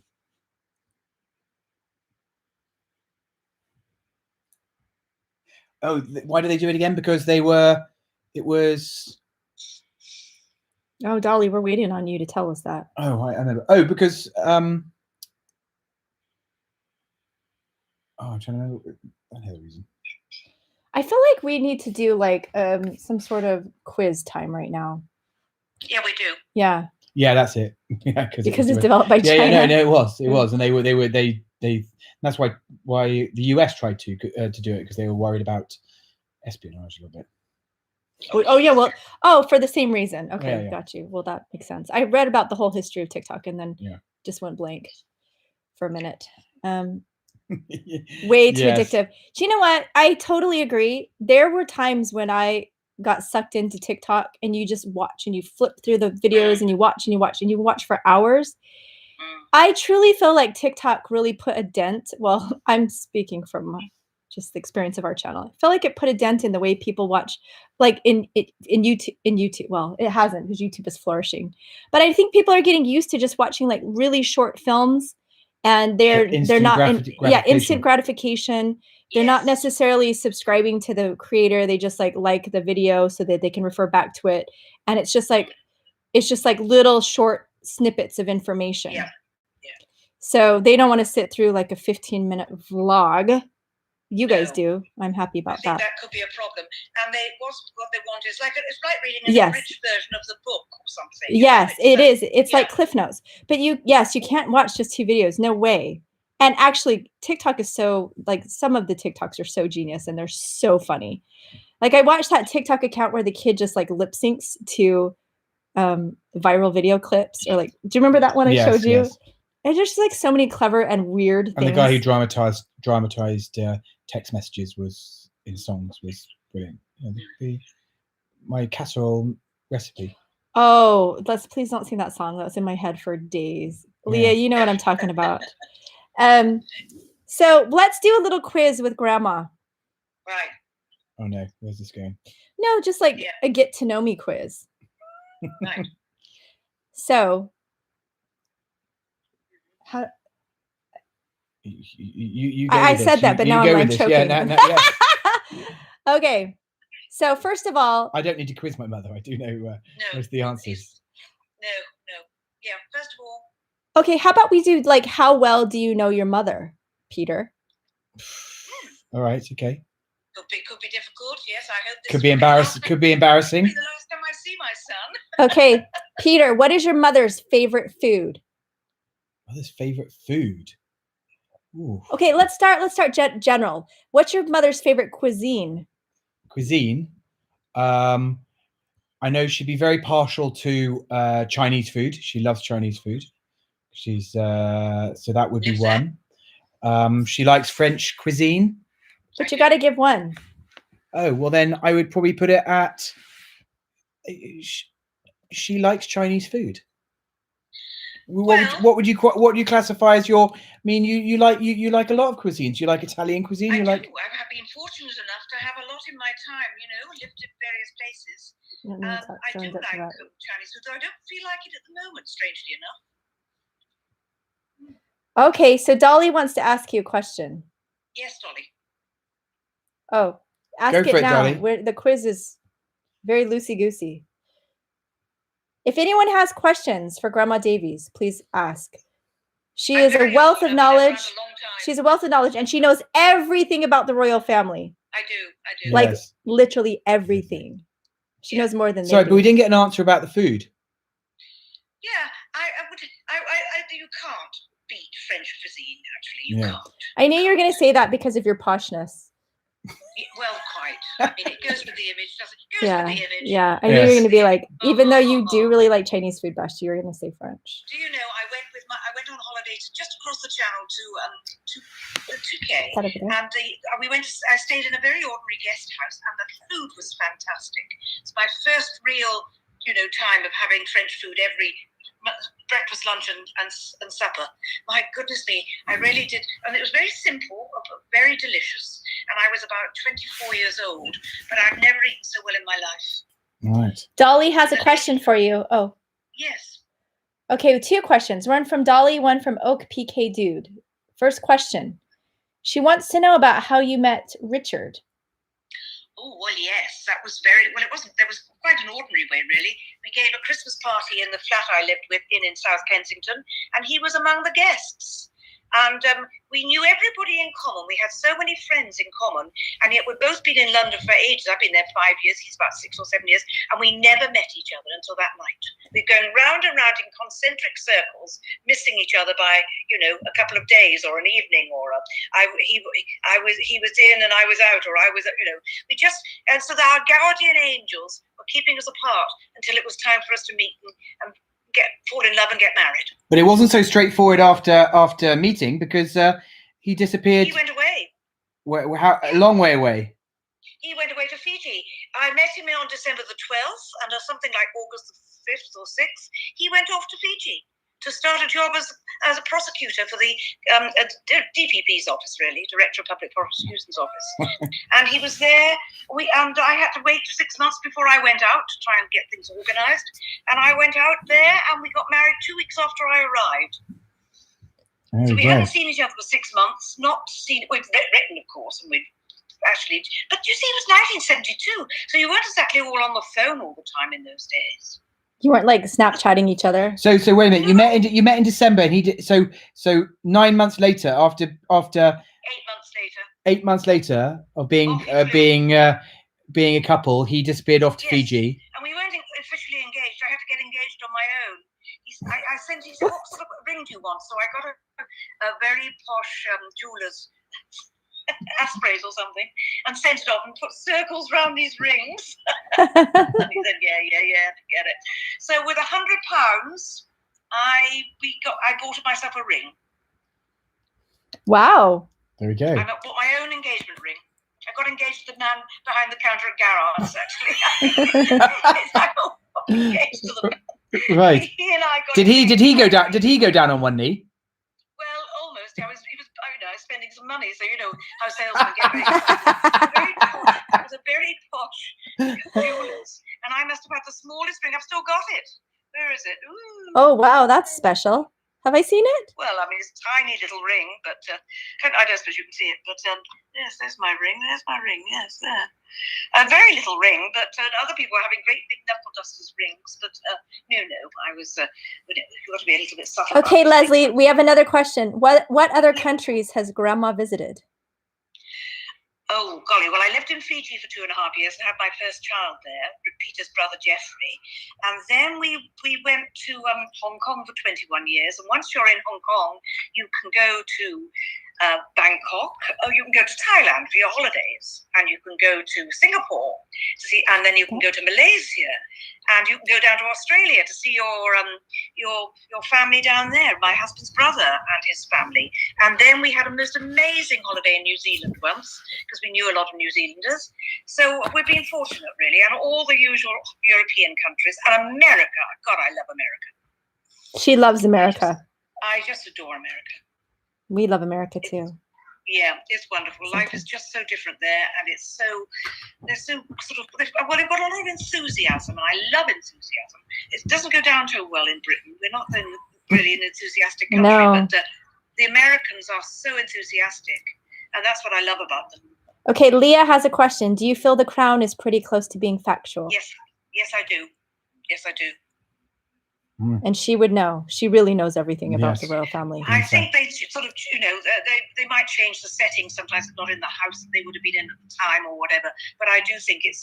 Oh, why do they do it again? Because it was. Oh, Dolly, we're waiting on you to tell us that. Oh, I know. Oh, because I'm trying to remember. I know the reason. I feel like we need to do like some sort of quiz time right now. Yeah, we do. Yeah. Yeah, that's it. Yeah, because it's developed by China. Yeah, no, it was, and they. That's why the US tried to do it, because they were worried about espionage a little bit. Oh yeah, well, for the same reason. Okay, Yeah. got you. Well, that makes sense. I read about the whole history of TikTok and then just went blank for a minute. Way too addictive. Do you know what? I totally agree. There were times when I got sucked into TikTok and you just watch and you flip through the videos and you watch and you watch and you watch for hours. I truly feel like TikTok really put a dent. Well, I'm speaking from just the experience of our channel. I feel like it put a dent in the way people watch, like in YouTube. Well, it hasn't, because YouTube is flourishing. But I think people are getting used to just watching like really short films, and they're not instant gratification. They're not necessarily subscribing to the creator. They just like the video so that they can refer back to it. And it's just like little short snippets of information. Yeah. So they don't want to sit through like a 15-minute vlog. You guys do. I'm happy about that. That could be a problem. And what they want is it's like reading an abridged version of the book or something. Yes, it is. It's like Cliff Notes. But you can't watch just 2 videos. No way. And actually, TikTok is so, like, some of the TikToks are so genius and they're so funny. Like, I watched that TikTok account where the kid just like lip syncs to viral video clips, or like, do you remember that one I showed you? Yes. And there's just like so many clever and weird things. And the guy who dramatized text messages was in songs was brilliant. My casserole recipe. Oh, please don't sing that song. That was in my head for days. Leah, you know what I'm talking about. So let's do a little quiz with Grandma. Right. Oh no, where's this going? No, just like a get to know me quiz. Right. So how I said that, but now I'm like choking. Yeah. Okay. So first of all, I don't need to quiz my mother. I do know most of the answers. No. Yeah. First of all. Okay, how about we do like, how well do you know your mother, Peter? All right. Okay. Could be difficult. Yes, I hope this Could be will embarrassing. Could be embarrassing. be the last time I see my son. Okay, Peter, what is your mother's favorite food? Mother's favorite food. Ooh. Okay, let's start general. What's your mother's favorite cuisine? Cuisine. I know she'd be very partial to Chinese food. She loves Chinese food. She's so that would be one. She likes French cuisine. But you got to give one. Oh, well then I would probably put it at she likes Chinese food. What would you classify as your? I mean, you like a lot of cuisines. You like Italian cuisine. I've like. been fortunate enough to have a lot in my time. You know, lived in various places. I do like Chinese food, though I don't feel like it at the moment. Strangely enough. Okay, so Dolly wants to ask you a question. Yes, Dolly. Oh, ask Go for it now. Dolly. The quiz is very loosey-goosey. If anyone has questions for Grandma Davies, please ask. She is a wealth of knowledge. She's a wealth of knowledge, and she knows everything about the royal family. I do. Like Yes. literally everything. She knows more than Sorry, they but we do. didn't get an answer about the food. Yeah, you can't beat French cuisine. Actually, you can't. I knew you were going to say that because of your poshness. Yeah, well, quite. I mean, it goes with the image, doesn't it? It goes with the image. Yeah. I knew you were going to be like, even though you do really like Chinese food, Bash, you were going to say French. Do you know, I went on holiday just across the channel to the Touquet, and I stayed in a very ordinary guest house, and the food was fantastic. It's my first real, time of having French food every breakfast, lunch, and supper. My goodness me, I really did, and it was very simple, but very delicious. And I was about 24 years old, but I've never eaten so well in my life. Right. Dolly has a question for you. Oh. Yes. Okay, 2 questions. One from Dolly, one from Oak PK Dude. First question. She wants to know about how you met Richard. Oh, well, yes, that was there was quite an ordinary way, really. We gave a Christmas party in the flat I lived in South Kensington, and he was among the guests. And we knew everybody in common. We had so many friends in common, and yet we've both been in London for ages. I've been there 5 years. He's about 6 or 7 years, and we never met each other until that night. We're going round and round in concentric circles, missing each other by a couple of days or an evening, or he was in and I was out, or I was and so our guardian angels were keeping us apart until it was time for us to meet and fall in love and get married. But it wasn't so straightforward after meeting, because he disappeared. He went away. A long way away. He went away to Fiji. I met him on December the 12th, and something like August the 5th or 6th, he went off to Fiji to start a job as a prosecutor for the DPP's office, really, Director of Public Prosecution's office. And he was there. And I had to wait 6 months before I went out to try and get things organised. And I went out there, and we got married 2 weeks after I arrived. So we hadn't seen each other for 6 months. We'd written, of course, and we'd actually. But you see, it was 1972, so you weren't exactly all on the phone all the time in those days. You weren't like Snapchatting each other. So wait a minute. You met in December, and he did. So 9 months later, after 8 months later. 8 months later of being a couple, he disappeared off to Fiji. And we weren't officially engaged. I had to get engaged on my own. He said, what sort of ring do you want? So I got a very posh jeweler's asprays or something, and sent it off and put circles round these rings. He said, yeah, get it. So with £100, I bought myself a ring. Wow. There we go. I bought my own engagement ring. I got engaged to the man behind the counter at Garrard's, actually. I got engaged to the man. Right. He and I got Did he go down? Did he go down on one knee? Well, almost. He was spending some money, so you know how salesmen get paid. It was a very posh jewelers, and I must have had the smallest ring. I've still got it. Where is it? Ooh. Oh wow, that's special. Have I seen it? Well, I mean, it's a tiny little ring, but I don't suppose you can see it. But yes, there's my ring. There's my ring. Yes, there. A very little ring, but other people are having great big knuckle dusters rings. But no, I was. You've got to be a little bit subtle. Okay, Leslie, we have another question. What other countries has Grandma visited? Oh, golly. Well, I lived in Fiji for 2.5 years and had my first child there, Peter's brother, Jeffrey. And then we went to Hong Kong for 21 years. And once you're in Hong Kong, you can go to Bangkok, or you can go to Thailand for your holidays. And you can go to Singapore to see, and then you can go to Malaysia. And you can go down to Australia to see your family down there, my husband's brother and his family. And then we had a most amazing holiday in New Zealand once, because we knew a lot of New Zealanders. So we've been fortunate, really, and all the usual European countries. And America, God, I love America. She loves America. I just adore America. We love America too. Yeah, it's wonderful. Life is just so different there, and they're so sort of, well, they've got a lot of enthusiasm, and I love enthusiasm. It doesn't go down too well in Britain. We're not really an enthusiastic country, No. but the Americans are so enthusiastic, and that's what I love about them. Okay, Leah has a question. Do you feel The Crown is pretty close to being factual? Yes, I do. Yes, I do. And she would know. She really knows everything about the royal family. I think they sort of, they might change the settings sometimes, not in the house that they would have been in at the time or whatever. But I do think it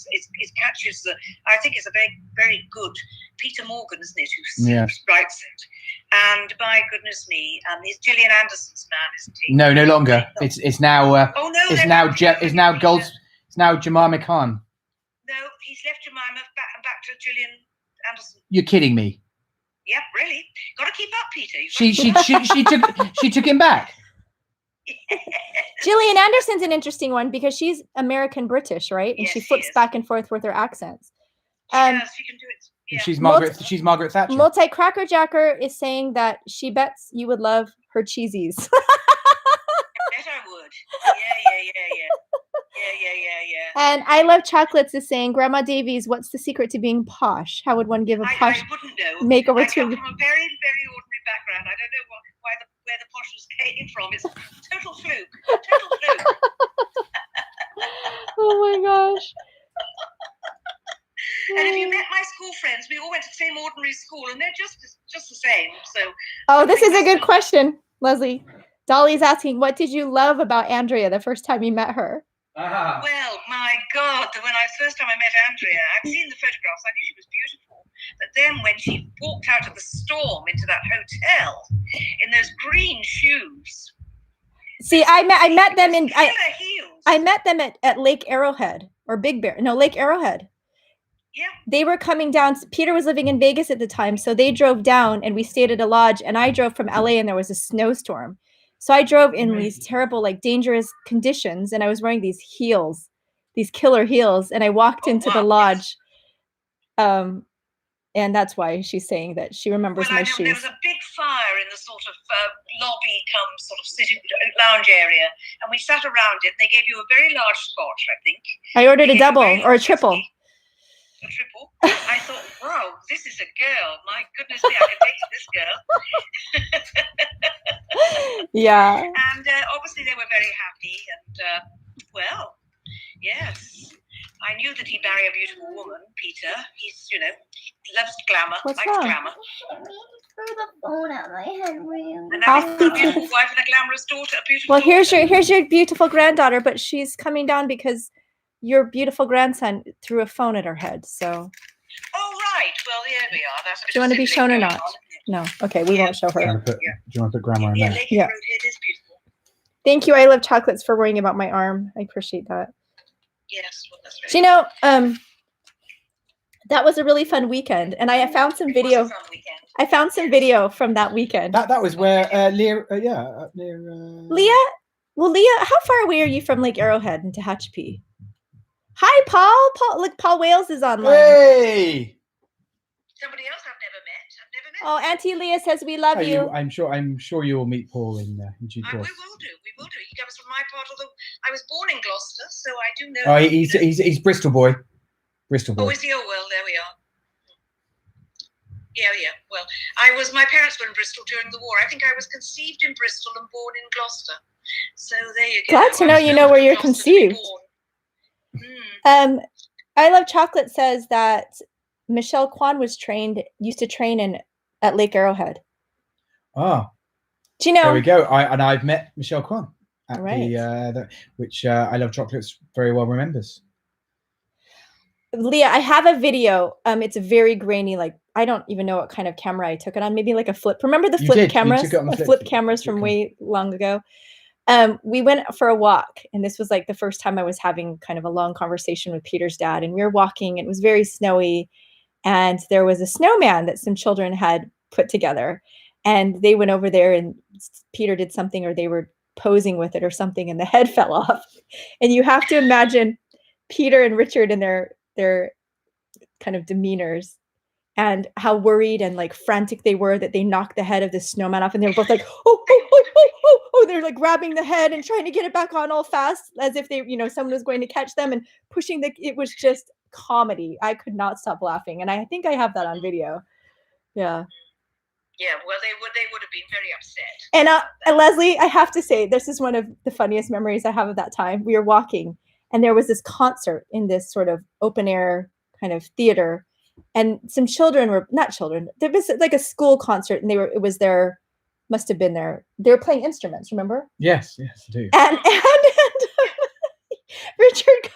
catches the. I think it's a very, very good Peter Morgan, isn't it, who writes it. And my goodness me, he's Gillian Anderson's man, isn't he? No, no longer. It's now. It's now Jemima Khan. No, he's left Jemima back to Gillian Anderson. You're kidding me. Yep, really. Got to keep up, Peter. She took him back. Gillian Anderson's an interesting one because she's American British, right? And she flips back and forth with her accents. She can do it. Yeah. She's Margaret Thatcher. Multi Cracker Jacker is saying that she bets you would love her cheesies. I bet I would. Yeah. And I Love Chocolates is saying, Grandma Davies, what's the secret to being posh? How would one give a posh I wouldn't know. makeover I to come from a very, very ordinary background. I don't know where the poshness came from. It's a total fluke. Total fluke. Oh my gosh. And if you met my school friends, we all went to the same ordinary school, and they're just the same. So. Oh, this is a good question, Leslie. Dolly's asking, what did you love about Andrea the first time you met her? Well, my God, when first time I met Andrea, I'd seen the photographs, I knew she was beautiful. But then when she walked out of the storm into that hotel in those green shoes. See, I met them in heels. I met them at Lake Arrowhead or Big Bear. No, Lake Arrowhead. Yeah. They were coming down. Peter was living in Vegas at the time, so they drove down and we stayed at a lodge, and I drove from LA and there was a snowstorm. So I drove in these terrible, like dangerous conditions, and I was wearing these heels, these killer heels, and I walked into the lodge. And that's why she's saying that she remembers my shoes. There was a big fire in the sort of lobby sort of sitting lounge area, and we sat around it. They gave you a very large scotch, I think. I ordered a double or a triple. A triple. I thought, wow, this is a girl. My goodness me, I can date this girl. Yeah. And obviously they were very happy. And, well, yes. I knew that he'd marry a beautiful woman, Peter. He's, loves glamour, likes glamour. Threw the phone at my head, William. And now he's got a beautiful wife and a glamorous daughter. A beautiful Well, daughter. here's your beautiful granddaughter, but she's coming down because your beautiful grandson threw a phone at her head. So. Oh right. Well, here we are. That's do you want to be shown or not? No. Okay, we won't show her. Do you want to put grandma in there? Yeah. It is beautiful. Thank you. I Love Chocolates for worrying about my arm. I appreciate that. Yes. Well, that's So, you know, that was a really fun weekend, and I found some video. It was a fun weekend. I found some video from that weekend. That was where Leah, near. Leah. Well, Leah, how far away are you from Lake Arrowhead and Tehachapi? Hi, Paul. Look, Paul Wales is online. Hey. Somebody else I've never met. Oh, Auntie Leah says we love you. I'm sure you will meet Paul in due course. We will do. He comes from my part of the. I was born in Gloucester, so I do know. Oh, he's Bristol boy. Bristol boy. Oh, is he? Oh, well, there we are. Yeah. Well, my parents were in Bristol during the war. I think I was conceived in Bristol and born in Gloucester. So there you go. Glad to know you know where you're conceived. I Love Chocolate says that Michelle Kwan used to train at Lake Arrowhead. Ah. Do you know? There we go. I've met Michelle Kwan at Right. which I Love Chocolates very well remembers. Leah, I have a video. It's very grainy. Like, I don't even know what kind of camera I took it on. Maybe like a flip. Remember the You flip did. You cameras? took it on the The flip flip cameras from camera. way long ago. We went for a walk, and this was like the first time I was having kind of a long conversation with Peter's dad. And we were walking, and it was very snowy, and there was a snowman that some children had put together, and they went over there, and Peter did something, or they were posing with it or something, and the head fell off. And you have to imagine Peter and Richard in their kind of demeanors, and how worried and like frantic they were that they knocked the head of the snowman off, and they were both like, oh, they're like grabbing the head and trying to get it back on all fast, as if they, someone was going to catch them, and pushing it was just comedy. I could not stop laughing, and I think I have that on video. Yeah. Yeah, well, they would have been very upset. And Leslie, I have to say, this is one of the funniest memories I have of that time. We were walking, and there was this concert in this sort of open air kind of theater, and some children were not children. There was like a school concert, and they were playing instruments. Remember? Yes, I do. And Richard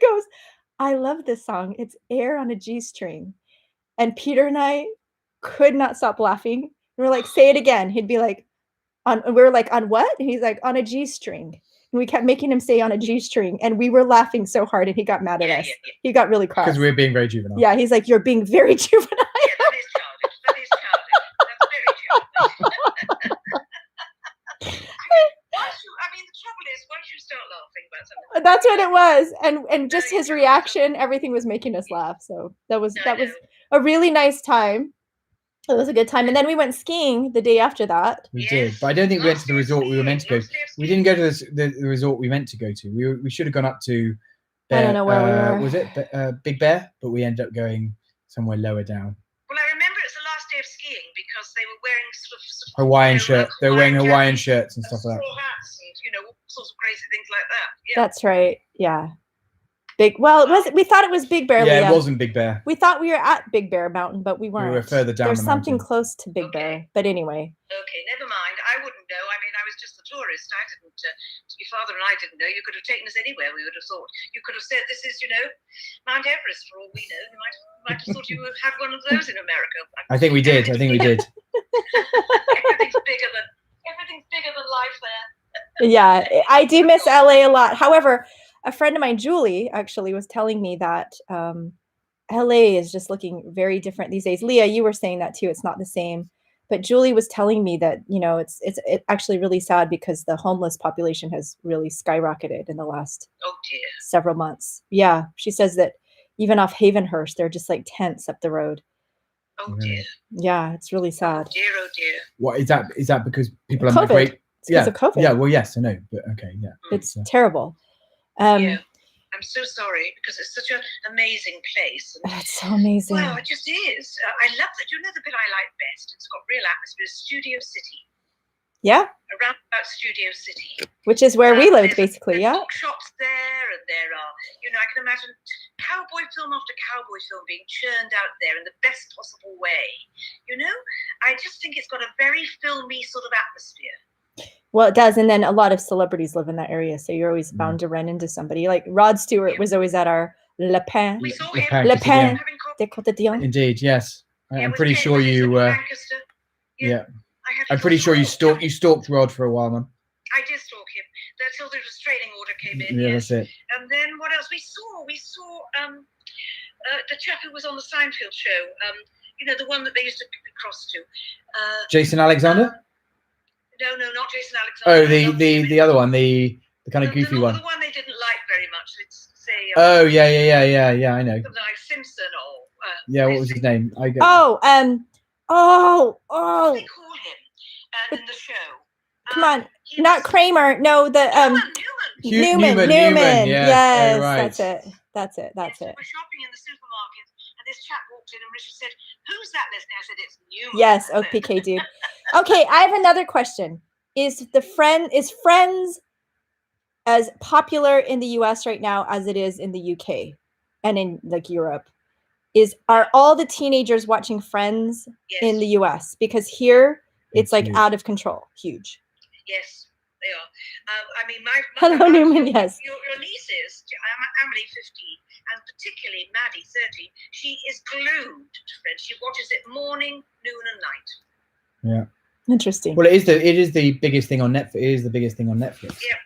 goes, I love this song. It's Air on a G string. And Peter and I could not stop laughing. We were like, say it again. He'd be like, we were like, on what? And he's like, on a G string. And we kept making him say on a G string. And we were laughing so hard, and he got mad at us. Yeah. He got really cross. Because we were being very juvenile. Yeah, he's like, you're being very juvenile. Yeah, that is childish. That's very childish. The trouble is, once you start laughing about something, That's what it was. And just his reaction, everything was making us laugh. So that was a really nice time. It was a good time. And then we went skiing the day after that. We did, but I don't think we went to the resort we were meant to go. We didn't go to the resort we meant to go to. We should have gone up to I don't know where we were. Was it Big Bear? But we ended up going somewhere lower down. Well, I remember it's the last day of skiing because they were wearing sort of Hawaiian shirt. They were wearing Hawaiian shirts and stuff like that. Hats and all sorts of crazy things like that. Yeah. That's right. Yeah. We thought it was Big Bear. Yeah, Leah. it wasn't Big Bear. We thought we were at Big Bear Mountain, but we weren't. We were further down. There's something close to Big Bear, but anyway. Okay, never mind. I wouldn't know. I was just the tourist. I didn't. Your father and I didn't know. You could have taken us anywhere. We would have thought. You could have said, "This is, Mount Everest." For all we know, you might have thought you had one of those in America. I think we did. Everything's bigger than life there. Yeah, I do miss LA a lot. However, a friend of mine, Julie, actually was telling me that LA is just looking very different these days. Leah, you were saying that too. It's not the same. But Julie was telling me that, it's actually really sad because the homeless population has really skyrocketed in the last several months. Yeah, she says that even off Havenhurst, they're just like tents up the road. Oh dear. Yeah, it's really sad. Oh dear. What is that? Is that because people are COVID. migrating? It's because of COVID. Yeah, well, yes, I know, but okay, yeah. It's terrible. I'm so sorry because it's such an amazing place. It's so amazing. Wow, it just is. I love that. The bit I like best? It's got real atmosphere. Studio City. Yeah. Around about Studio City. Which is where we lived, basically, there's bookshops there, and there are, I can imagine cowboy film after cowboy film being churned out there in the best possible way. I just think it's got a very filmy sort of atmosphere. Well, it does. And then a lot of celebrities live in that area. So you're always bound to run into somebody. Like Rod Stewart was always at our Le Pen. We saw Le Pen de Cotillon. Indeed, yes. I'm pretty sure you I'm pretty sure you stalked Rod for a while, man. I did stalk him until the restraining order came in. Yeah, that's it. And then what else? We saw the chap who was on the Seinfeld show. The one that they used to cross to. Jason Alexander? No, not Jason Alexander. Oh, the other one, the kind of goofy one. The one they didn't like very much. Let's say. Oh yeah, I know. Something like Simpson or. Yeah, what was his name? What do they call him in the show? Come on, not Kramer. No, the Newman. Newman. Yes, right. That's it. We're shopping in the supermarket, and this chap walked in, and Richard said, "Who's that, Leslie?" I said, "It's Newman." Yes, OPK dude. Okay, I have another question. Is Friends as popular in the US right now as it is in the UK and in like Europe? Are all the teenagers watching Friends in the US? Because here It's like huge. out of control. Huge. Yes, they are. I mean, my Hello, Newman. Yes. Your nieces, Emily 15, and particularly Maddie 13. She is glued to Friends. She watches it morning, noon, and night. Yeah. Interesting. Well, it is the biggest thing on Netflix. It is the biggest thing on Netflix. Yeah.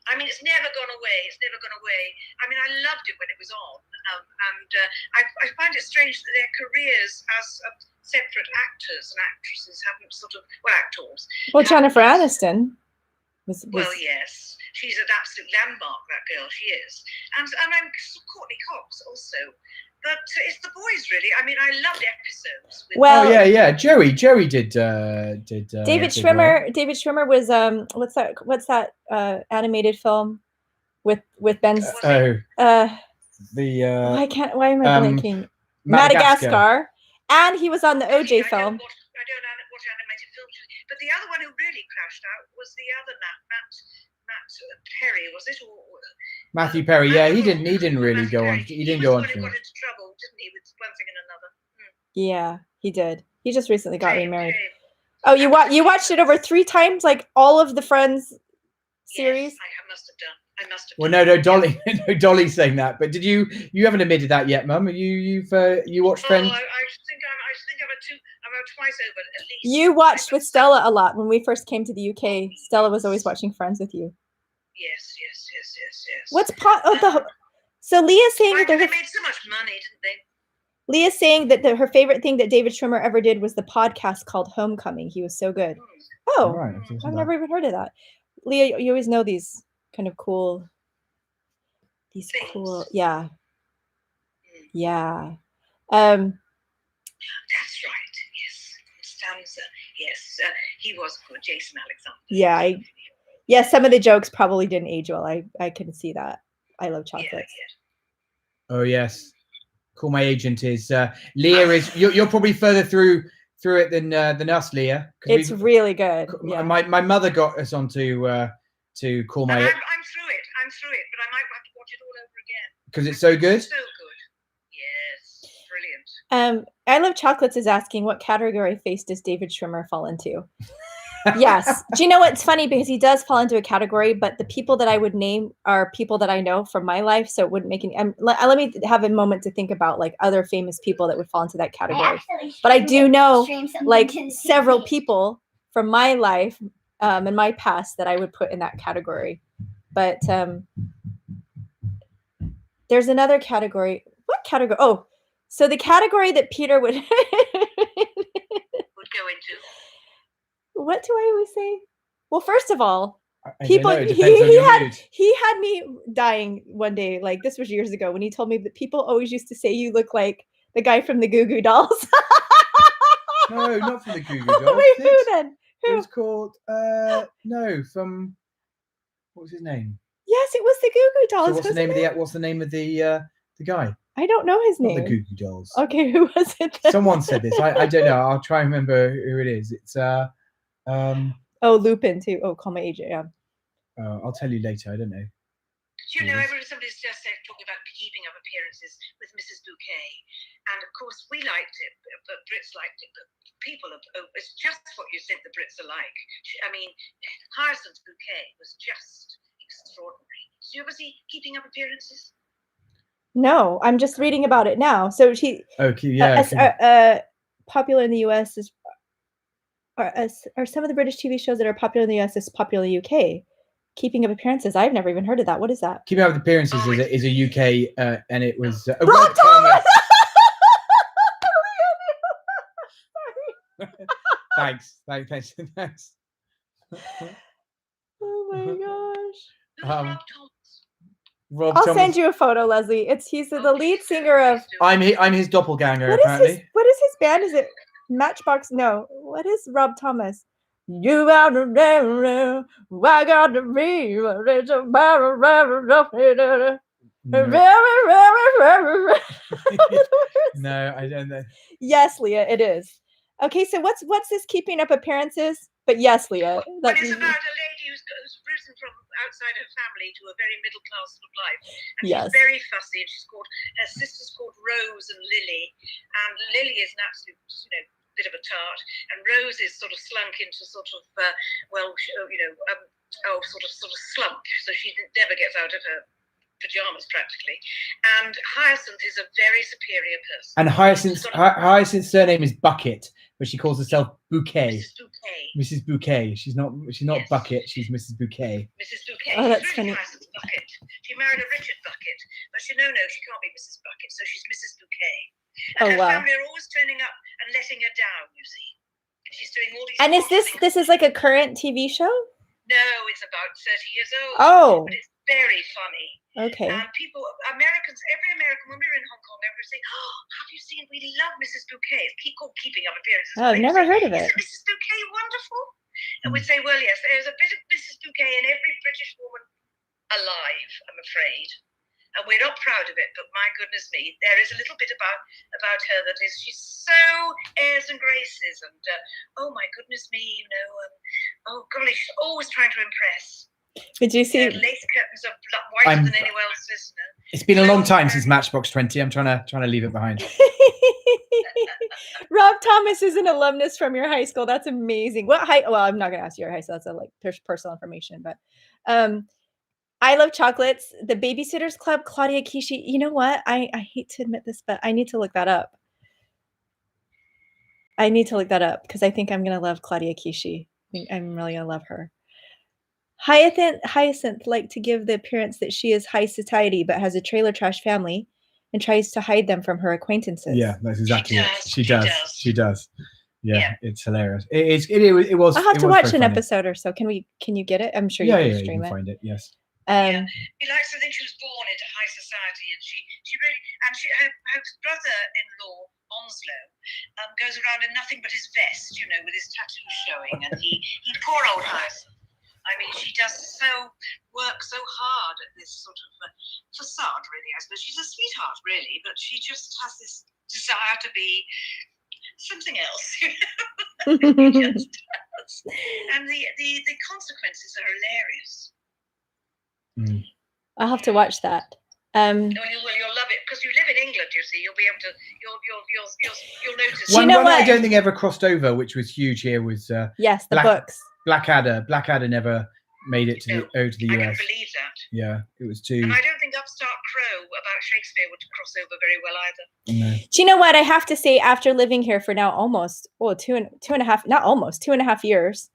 I mean, it's never gone away. It's never gone away. I mean, I loved it when it was on, and I find it strange that their careers as separate actors and actresses haven't sort of actors. Well, Jennifer Aniston was Well, yes, she's an absolute landmark. That girl, she is, and I'm Courtney Cox also. But it's the boys, really. I mean, I loved episodes. Well, yeah. Joey did. David did Schwimmer. well. David Schwimmer was what's that animated film with Ben? Oh, Why am I blanking? Madagascar. And he was on the OJ film. I don't watch animated films, but the other one who really crashed out was the other Matt Perry, was it? Or Matthew Perry, yeah, he didn't really go on. He didn't go on. He got into trouble, didn't he, with one thing and another? Yeah, he did. He just recently got remarried. Shame. Oh, you watched it over 3 times, like all of the Friends series? Yes, I must have done. Well, no, Dolly, Dolly's saying that. But you haven't admitted that yet, Mum? You watched Friends? I think I'm twice over at least. You watched with Stella a lot when we first came to the UK. Stella was always watching Friends with you. Yes. What's so Leah's saying that they made so much money, didn't they? Leah's saying that her favorite thing that David Schwimmer ever did was the podcast called Homecoming. He was so good. Oh, right. I've never even heard of that. Leah, you always know these kind of cool. Things. Yeah. That's right. Yes, Stanza. Yes, he was good. Jason Alexander. Yeah. Some of the jokes probably didn't age well. I can see that. I love chocolates. Yeah. Oh yes. Call My Agent is Leah is you're probably further through it than us, Leah. It's really good. Yeah. My mother got us onto to Call My Agent. I'm through it, but I might have to watch it all over again. Because it's so good. So good. Yes, brilliant. I Love Chocolates is asking, what category face does David Schwimmer fall into? Yes. Do you know what's funny? Because he does fall into a category, but the people that I would name are people that I know from my life. So it wouldn't make any. Let me have a moment to think about like other famous people that would fall into that category. But I do know like several people from my life and my past that I would put in that category. But there's another category. What category? Oh, so the category that Peter would go into. What do I always say? Well, first of all, people he had me dying one day. Like this was years ago when he told me that people always used to say you look like the guy from the Goo Goo Dolls. No, not from the Goo Goo Dolls. Wait, who then? Who? It was called from what was his name? Yes, it was the Goo Goo Dolls. So what's the name of the guy? I don't know his name. Not the Goo Goo Dolls. Okay, who was it then? Someone said this. I don't know. I'll try and remember who it is. It's Lupin too. Oh, Call My Agent. Yeah. I'll tell you later. I don't know. Do you know, somebody's just talking about keeping up appearances with Mrs. Bouquet, and of course we liked it, but Brits liked it, but people it's just what you think the Brits are like. I mean, Hyacinth Bouquet was just extraordinary. Did you ever see Keeping Up Appearances? No, I'm just reading about it now. So she. Okay. Yeah. Popular in the U.S. are some of the British TV shows that are popular in the US is popular in the UK. Keeping Up Appearances. I've never even heard of that. What is that? Keeping Up Appearances is a UK, and it was Rob Thomas. Thanks. Oh my gosh. Rob I'll Thomas. send you a photo, Leslie. He's the lead singer of. I'm his doppelganger. What is his band? Is it Matchbox? No. What is Rob Thomas? You got to know, I got to be. No, I don't know. Yes, Leah, it is. Okay, so what's this Keeping Up Appearances? But yes, Leah. Well, it's about a lady who's risen from outside her family to a very middle class sort of life. And she's very fussy. And her sister's called Rose and Lily. And Lily is an absolute, bit of a tart, and Rose is sort of slunk into sort of sort of slump, so she never gets out of her pajamas practically. And Hyacinth is a very superior person. And Hyacinth's surname is Bucket, but she calls herself Bouquet. Mrs. Bouquet. Mrs. Bouquet. She's not Yes. Bucket. She's Mrs. Bouquet. Mrs. Bouquet. Oh, that's She's really funny. Hyacinth Bucket. She married a Richard Bucket, but she can't be Mrs. Bucket, so she's Mrs. Bouquet. And Oh, her wow. family are always turning up and letting her down, you see. She's doing all these. And is things. this is like a current TV show? No, it's about 30 years old. Oh, But it's very funny. okay. And every American, when we were in Hong Kong, everybody would say, "Oh, have you seen? We love Mrs. Bouquet." It's called Keeping Up Appearances. Oh, I've never heard of it. Isn't Mrs. Bouquet wonderful? And we'd say, "Well, yes, there's a bit of Mrs. Bouquet in every British woman alive, I'm afraid." And we're not proud of it, but my goodness me, there is a little bit about her that is, she's so airs and graces, and oh my goodness me, oh golly, she's always trying to impress. Did you see? Her lace curtains are whiter than anyone else's. It's been a long time since Matchbox 20. I'm trying to leave it behind. Rob Thomas is an alumnus from your high school. That's amazing. What high? Well, I'm not gonna ask you your high school. That's there's personal information, but I love chocolates. The Babysitters Club, Claudia Kishi. You know what? I hate to admit this, but I need to look that up. I need to look that up because I think I'm gonna love Claudia Kishi. I think I'm really gonna love her. Hyacinth liked to give the appearance that she is high society, but has a trailer trash family and tries to hide them from her acquaintances. Yeah, that's exactly it. She She does. Yeah, Yeah. it's hilarious. It was. I'll have it to was watch very an funny. episode or so. Can you get it? I'm sure Yeah, you yeah, can you stream can it. find it. Yes. Um, He likes to think she was born into high society, and she really, and her brother-in-law Onslow goes around in nothing but his vest, with his tattoos showing, and he poor old Hyacinth. I mean, she does work so hard at this sort of facade, really. I suppose she's a sweetheart, really, but she just has this desire to be something else. She just does. And the consequences are hilarious. I'll have to watch that. You'll love it because you live in England. You see, you'll be able to. You'll notice. You One know I what? don't think ever crossed over, which was huge here, was Yes, the Black- books. Blackadder. Blackadder never made it to No, the I US. can believe that. Yeah, it was too. And I don't think Upstart Crow about Shakespeare would cross over very well either. No. Do you know what I have to say? After living here for now almost two and a half years,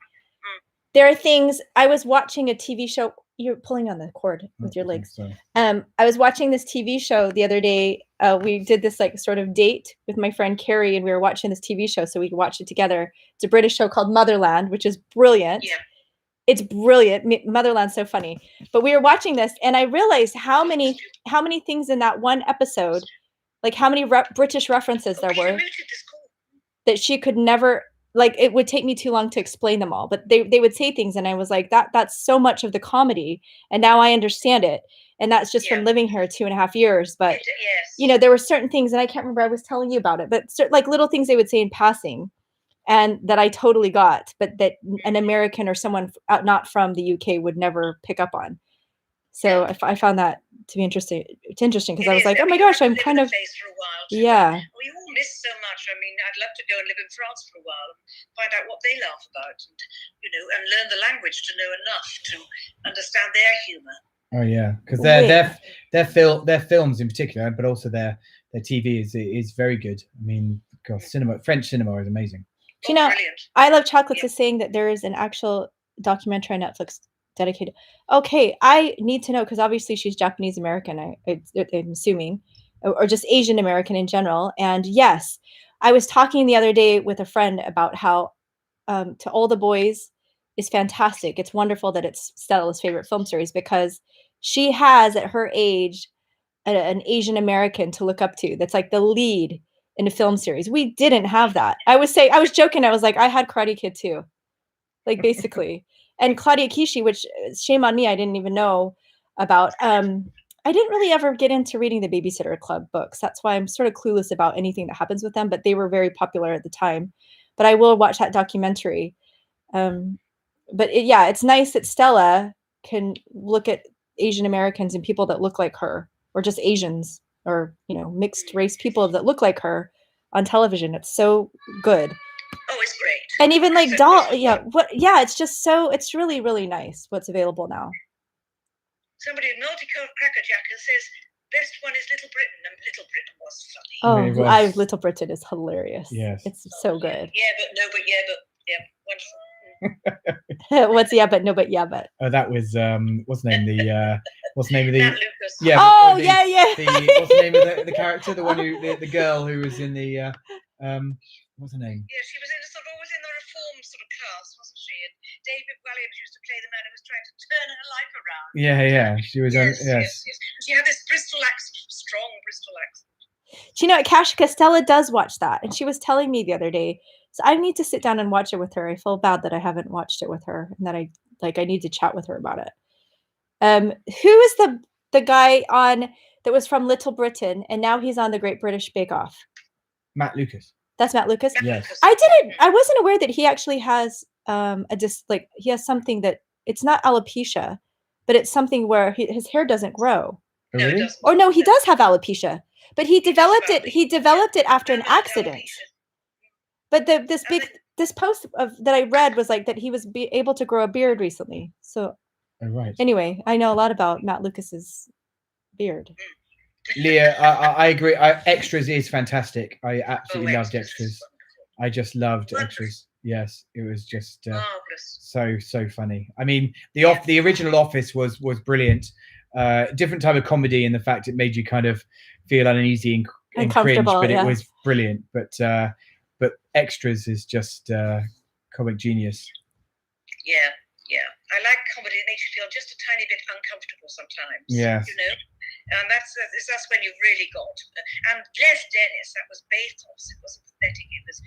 there are things. I was watching a TV show. You're pulling on the cord with your legs. Sorry. I was watching this TV show the other day. We did this like sort of date with my friend Carrie, and we were watching this TV show so we could watch it together. It's a British show called Motherland, which is brilliant. Yeah. It's brilliant. Motherland's so funny. But we were watching this, and I realized how many things in that one episode, like how many British references there She were mooted this call. that she could never. Like it would take me too long to explain them all, but they would say things, and I was like, that's so much of the comedy, and now I understand it, and that's just from Yeah. living here 2.5 years. But Yes. there were certain things, and I can't remember. I was telling you about it, but like little things they would say in passing, and that I totally got, but that an American or someone not from the UK would never pick up on. So I found that to be interesting. It's interesting because I was like, oh my gosh, I'm kind of Place for a while too. yeah. We all miss so much. I mean, I'd love to go and live in France for a while and find out what they laugh about, and learn the language to know enough to understand their humour. Oh yeah, because their films in particular, but also their TV is very good. I mean, God, French cinema is amazing. Do you know, Brilliant. I Love Chocolates Yeah. is saying that there is an actual documentary on Netflix dedicated. Okay, I need to know because obviously she's Japanese American. I'm assuming, or just Asian American in general. And yes, I was talking the other day with a friend about how To All the Boys is fantastic. It's wonderful that it's Stella's favorite film series because she has at her age an Asian American to look up to. That's like the lead in a film series. We didn't have that. I was joking. I was like, I had Karate Kid too, like basically. And Claudia Kishi, which shame on me, I didn't even know about. I didn't really ever get into reading the Babysitter Club books. That's why I'm sort of clueless about anything that happens with them, but they were very popular at the time. But I will watch that documentary. But it's nice that Stella can look at Asian Americans and people that look like her, or just Asians, or mixed race people that look like her on television. It's so good. always great. And even like So doll, Crystal yeah, it's just so, it's really, really nice what's available now. Somebody, Multi-Cracker Jacker, says, best one is Little Britain, and Little Britain was funny. Oh, It was- Little Britain is hilarious. Yes. It's so good. Yeah, but no, but yeah, but yeah, wonderful. What's yeah, but no, but yeah, but. Oh, that was what's the name? What's the name of the? Matt Lucas. Yeah. Oh, the, yeah. what's the name of the character? The one the girl who was in the what's her name? Yeah, she was in always in the reform sort of class, wasn't she? And David Williams used to play the man who was trying to turn her life around. Yeah. She was Yes. yes. She had this Bristol accent, strong Bristol accent. Do you know what? Cash Costella does watch that, and she was telling me the other day. So I need to sit down and watch it with her. I feel bad that I haven't watched it with her, and that I need to chat with her about it. Who is the guy that was from Little Britain, and now he's on the Great British Bake Off? Matt Lucas. That's Matt Lucas. Yes. I wasn't aware that he actually has he has something that it's not alopecia, but it's something where his hair doesn't grow. Oh, No, it really? doesn't. Or no, he does have alopecia, but he developed does it. He developed it after an accident. Alopecia. But this post that I read was like that he was able to grow a beard recently. So Oh, right. anyway, I know a lot about Matt Lucas's beard. Leah, I agree. Extras is fantastic. I absolutely loved Extras is Extras. wonderful. I just loved Wonderful. Extras. Yes, it was just Marvelous. so funny. I mean, the original Office was brilliant. Different type of comedy in the fact it made you kind of feel uneasy and cringe, Uncomfortable, but yeah. it was brilliant. But Extras is just comic genius. Yeah. I like comedy. It makes you feel just a tiny bit uncomfortable sometimes. Yes. You know, and that's when you really got. And Les Dennis, that was Bathos. It wasn't pathetic. It was,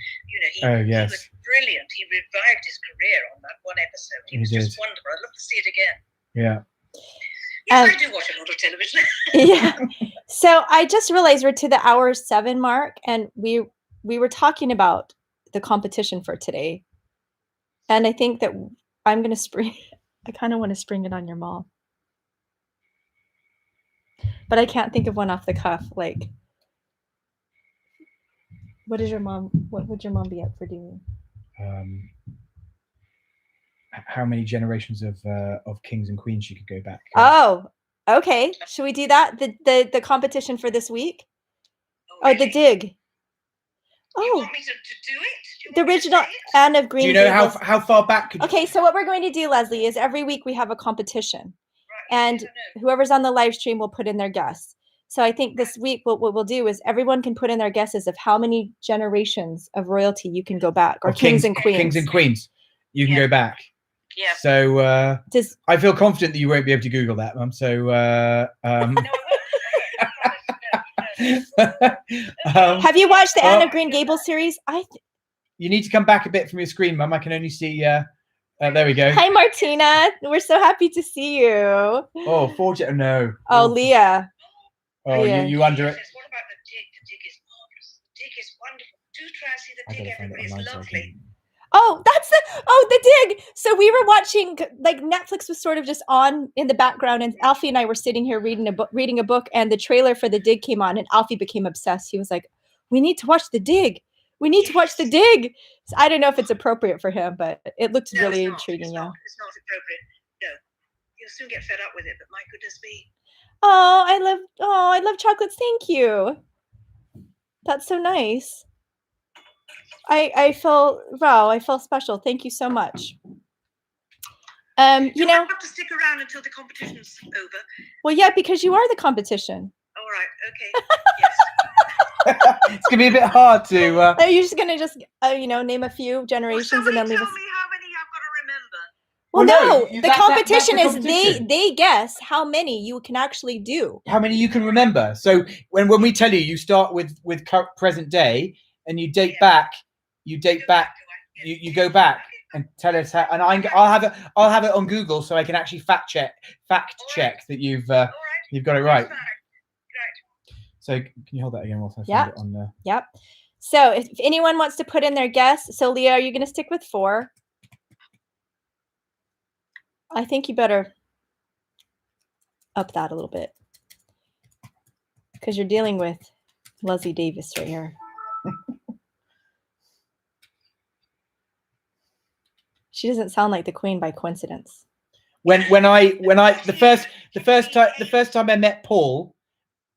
he was brilliant. He revived his career on that one episode. He was just wonderful. I'd love to see it again. Yeah. Yes, I do watch a lot of television. Yeah. So I just realized we're to the hour 7 mark, and we were talking about the competition for today, and I think that I'm gonna spring. I kind of want to spring it on your mom, but I can't think of one off the cuff. Like, what would your mom be up for doing? How many generations of kings and queens you could go back? Oh, okay. Should we do that? The competition for this week? Oh, Or the dig? You Oh, want me to do it? Do you the want me to original say it? Anne of Green Do you know Gables. how far back? Could Okay, so what we're going to do, Leslie, is every week we have a competition, Right, and yes, I know. whoever's on the live stream will put in their guess. So I think this week what we'll do is everyone can put in their guesses of how many generations of royalty you can go back, or kings and queens. Kings and queens. You can go back. Yeah. So Does I feel confident that you won't be able to Google that, Mum. So No, I won't. No. have you watched the Anne of Green Gables series? You need to come back a bit from your screen, Mum. I can only see. There we go. Hi, Martina. We're so happy to see you. Oh, no. Oh, Leah. Oh, yeah. you under it. Yes, what about the dig? The dig is marvelous. The dig is wonderful. Do try and see the I dig, gotta find it everybody. It's online so I lovely. can- Oh, that's the dig. So we were watching, like, Netflix was sort of just on in the background, and Alfie and I were sitting here reading a book, and the trailer for the dig came on, and Alfie became obsessed. He was like, "We need to watch the dig. We need to watch the dig." So I don't know if it's appropriate for him, but it looked No, really it's not. intriguing. It's Yeah. not. It's not appropriate. No. You'll soon get fed up with it, but my goodness me. Oh, I love chocolates. Thank you. That's so nice. I feel special. Thank you so much. You I know, have to stick around until the competition's over. well, yeah, because you are the competition. All right. Okay. Yes. It's gonna be a bit hard to. Are you just gonna name a few Well, generations somebody and then leave tell us? me how many I've got to remember. Well, Well, no, no, the that's competition the is competition. they guess how many you can actually do. How many you can remember? So when we tell you, you start with present day, and you date back. You date back. You go back and tell us how. And I'll have it on Google so I can actually fact check that you've All right. got it right. That's fine. Right. So can you hold that again whilst I Yeah. find it on there? Yep. So if anyone wants to put in their guess, so Leah, are you going to stick with 4? I think you better up that a little bit because you're dealing with Leslie Davis right here. She doesn't sound like the Queen by coincidence. The first time I met Paul,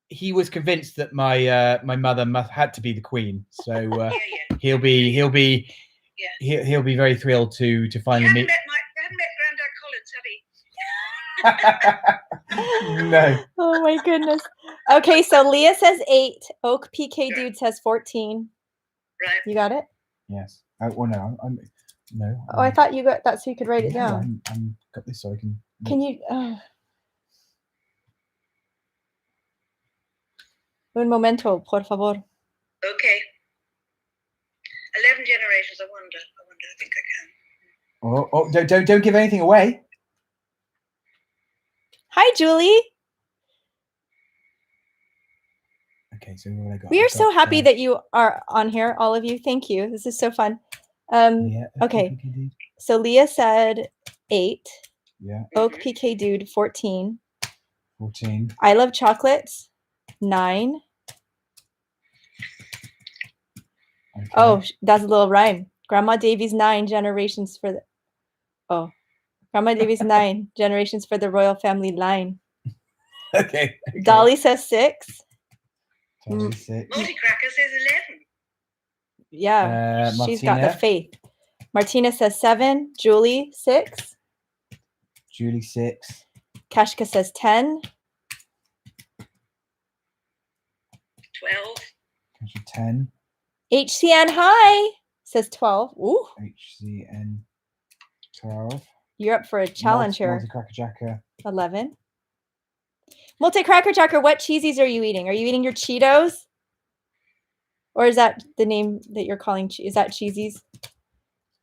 he was convinced that my mother had to be the Queen. So he'll be very thrilled to finally meet. You hadn't met Grandad Collins, have he? No. Oh my goodness. Okay, so Leah says 8. Oak PK Dude says 14. Right. You got it? Yes. Well, no. No. Oh, I thought you got that so you could write it down. I'm got this so I can. Can you? Un momento, por favor. Okay. 11 generations. I wonder. I think I can. Don't give anything away. Hi, Julie. Okay, so what I got? We are so happy that you are on here, all of you. Thank you. This is so fun. Okay. So Leah said 8. Yeah. Oak PK Dude 14. 14. I Love Chocolates 9. Okay. Oh, that's a little rhyme. Grandma Davies 9 generations for the. Oh, Grandma Davies 9 generations for the royal family line. Okay. Dolly says 6. Dolly 6. Multi-Cracker says 11. Yeah, she's got the Martina. faith. Martina says 7. Julie 6. Julie 6. Kashka says 10. 12. 10. HCN hi says 12. Ooh, HCN 12. you're up for a challenge here. Multi-Cracker Jacker. 11. Multi-Cracker Jacker, what cheesies are you eating? Are you eating your Cheetos? Or is that the name that you're calling? Is that cheesies?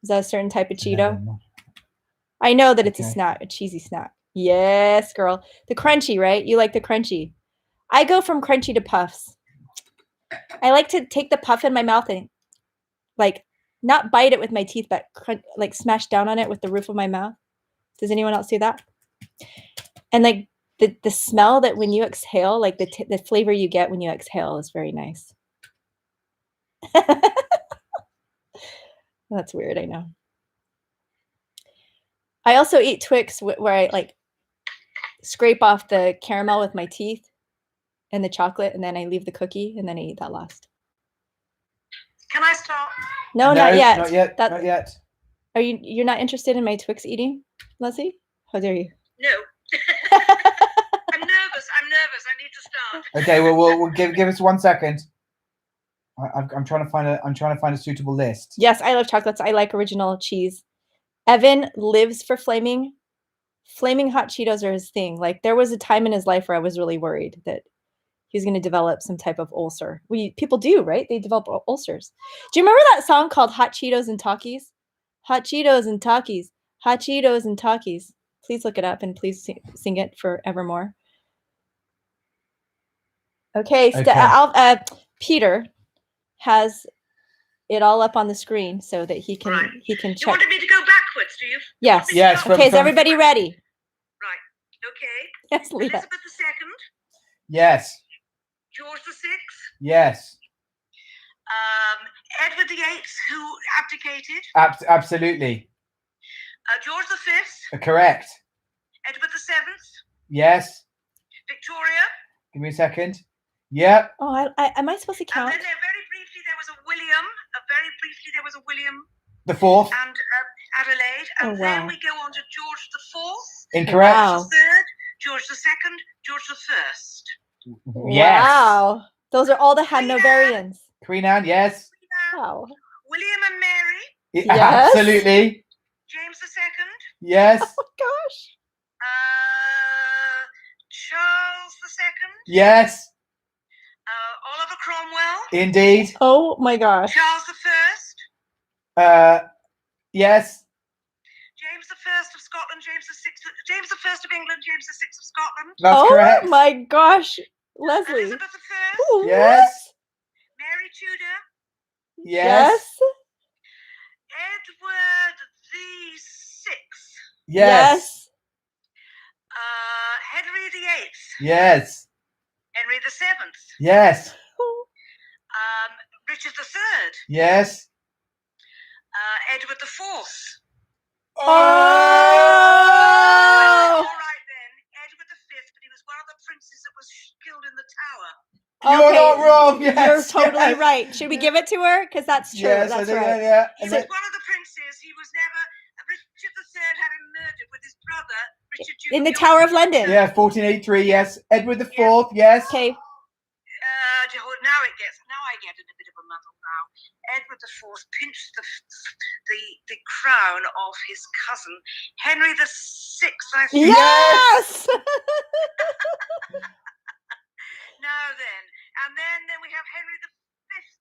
Is that a certain type of Cheeto? No. I know that it's a snack, a cheesy snack. Yes, girl. The crunchy, right? You like the crunchy. I go from crunchy to puffs. I like to take the puff in my mouth and like not bite it with my teeth, but like smash down on it with the roof of my mouth. Does anyone else do that? And like the smell that when you exhale, like the flavor you get when you exhale is very nice. That's weird, I know. I also eat Twix where I like scrape off the caramel with my teeth and the chocolate, and then I leave the cookie, and then I eat that last. Can I start? No, not yet. Not yet. Not yet. Are you're not interested in my Twix eating, Leslie? How dare you? No. I'm nervous. I need to start. Okay, well, we'll give us 1 second. I'm trying to find a suitable list. Yes, I love chocolates. I like original cheese. Evan lives for flaming hot Cheetos are his thing. Like there was a time in his life where I was really worried that he was going to develop some type of ulcer. People do, right? They develop ulcers. Do you remember that song called Hot Cheetos and Takis? Hot Cheetos and Takis. Hot Cheetos and Takis. Please look it up and please sing it forevermore. Okay. Peter has it all up on the screen so that he can check. You wanted me to go backwards, do you? Yes. Yes. Okay, is everybody ready? Right. Okay. Yes, Leah. Elizabeth II. Yes. George VI. Yes. Edward VIII, who abdicated. Absolutely. George V. Correct. Edward VII. Yes. Victoria. Give me a second. Yep. Oh, am I supposed to count? And then very briefly there was a William. The 4th. And Adelaide. And then we go on to George IV. Incorrect. Wow. George III. George II. George I. Yes. Wow. Those are all the Hanoverians. Queen Anne, yes. Wow. William and Mary. Yes. Absolutely. James II. Yes. Oh my gosh. Charles II. Yes. Oliver Cromwell. Indeed. Oh my gosh. Charles I. Yes. James I of Scotland. James I of England. James VI of Scotland. That's correct. Oh my gosh. Leslie. Elizabeth I. Ooh, Yes. Mary Tudor. Yes. Edward VI. Yes. Henry VIII. Yes. Henry VII. Yes. Richard III. Yes. Edward IV. Oh! All right then, Edward V, but he was one of the princes that was killed in the tower. You're not wrong. Yes, You're totally yes. right. Should we give it to her? Because that's true. Yes, I that's think, right. yeah. He And was then- one of the princes. He was never. Richard III had him murdered with his brother, Richard Duke In the of Tower of York. London. yeah, 1483. Yes, Edward IV. Yes. Okay. Now I get in a bit of a muddle now. Edward IV pinched the crown off his cousin Henry VI. I think. Yes. Now then, and then we have Henry V,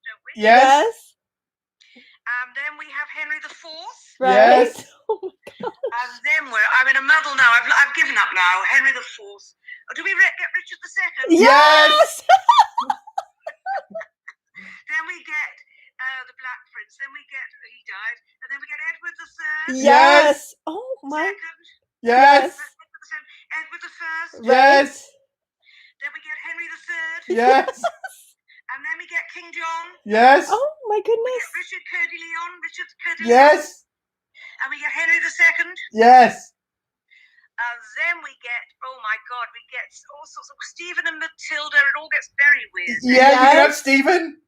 don't we? Yes. And then we have Henry IV. Right. Yes. And then I'm in a muddle now. I've given up now. Henry IV. Oh, do we get Richard II? Yes. Then we get the Black Prince. Then we get he died, and then we get Edward III. Yes. Oh my. Second. Yes. Edward I. Yes. Then we get Henry III. Yes. And then we get King John. Yes. Oh my We goodness. get Richard Coeur de Lion. Yes. And we get Henry II. Yes. And then we get, oh my God, we get all sorts of Stephen and Matilda. It all gets very weird. Yeah, you can have Yes. Stephen.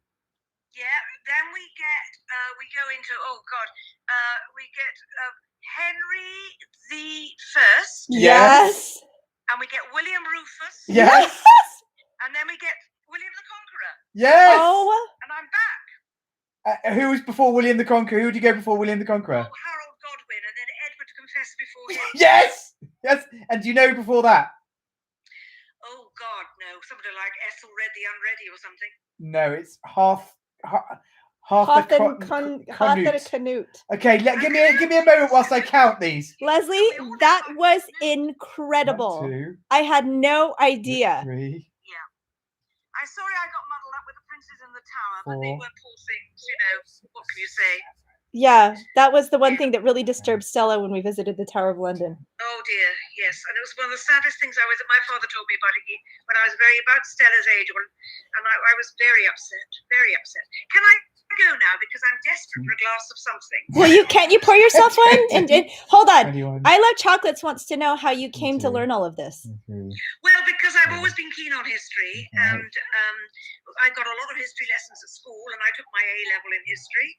Yeah. Then we get, we go into, oh God, we get Henry the First. Yes. And we get William Rufus. Yes. And then we get William the Conqueror. Yes. Oh. And I'm back. Who was before William the Conqueror? Who would you go before William the Conqueror? Oh, Harold Godwin, and then Edward confessed before him. Yes. Yes. And do you know before that? Oh God, no! Somebody like Ethel read the Unready or something. No, it's half Hoth the and Canute. Canute. Okay, give me a moment whilst I count these. Leslie, that was incredible. 1, 2, I had no idea. 3. I'm sorry I got muddled up with the princes in the tower, but they 4. were poor things, you know. What can you say? Yeah, that was the one thing that really disturbed Stella when we visited the Tower of London. Oh dear, yes. And it was one of the saddest things my father told me about it when I was about Stella's age, and I was very upset, very upset. Can I go now because I'm desperate for a glass of something? Well, can't you pour yourself one? And hold on. 21. I Love Chocolates wants to know how you came to learn all of this. 3. Well, because I've always been keen on history, and I got a lot of history lessons at school, and I took my A level in history,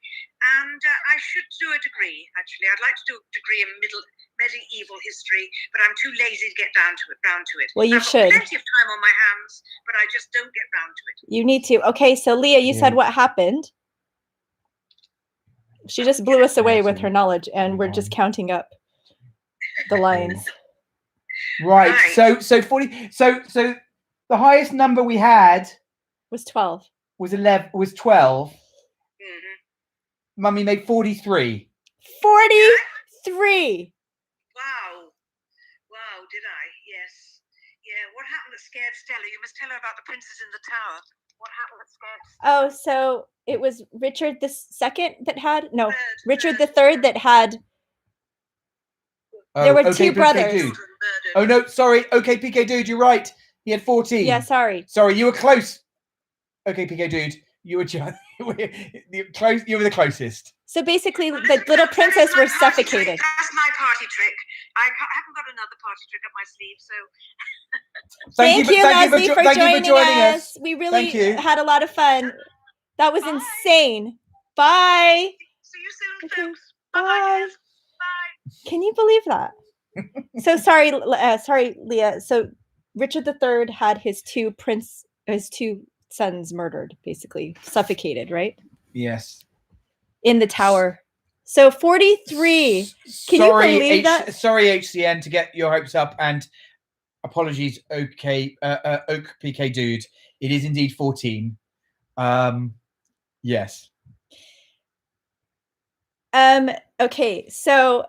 and I should do a degree. Actually, I'd like to do a degree in medieval history, but I'm too lazy to get round to it. Well, you I've should. got plenty of time on my hands, but I just don't get round to it. You need to. Okay, so Leah, you said Yeah. what happened. She just blew us away with her knowledge, and we're just counting up the lines. Right. Right. So 40. So the highest number we had Was 12. was 12. Mm-hmm. Mummy made 43. 43. Wow, did I? Yes. Yeah, what happened that scared Stella? You must tell her about the princes in the tower. What happened that scared Oh, so it was Richard II that had Richard Third. III that had. There were two PK brothers. Dude. children murdered? Oh no, sorry. Okay, PK Dude, you're right. He had 14. Yeah, sorry. Sorry, you were close. Okay, PK Dude, you were close. You were the closest. So basically, Well, the listen, little that is princess my were party trick. suffocated. That's my party trick. I haven't got another party trick up my sleeve, so Thank you, Leslie, for joining us. We really Thank you. had a lot of fun. That was insane. Bye. see you soon, Okay, folks. Bye. bye. Bye. Can you believe that? So sorry, sorry, Leah. So Richard III had his two sons murdered, basically suffocated, right? Yes. In the tower. So 43. Can you believe that? Sorry, HCN, to get your hopes up, and apologies, Oak PK Dude. It is indeed 14. Yes. Okay, so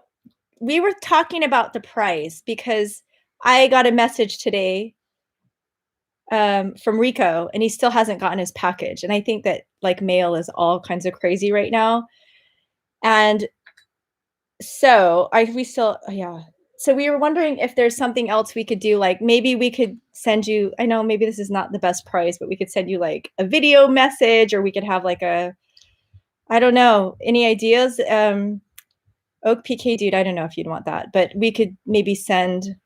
we were talking about the prize because I got a message today from Rico, and he still hasn't gotten his package. And I think that like mail is all kinds of crazy right now. And so so we were wondering if there's something else we could do. Like maybe we could send you, I know maybe this is not the best price, but we could send you like a video message, or we could have like I don't know, any ideas? Oak PK dude, I don't know if you'd want that, but we could maybe send.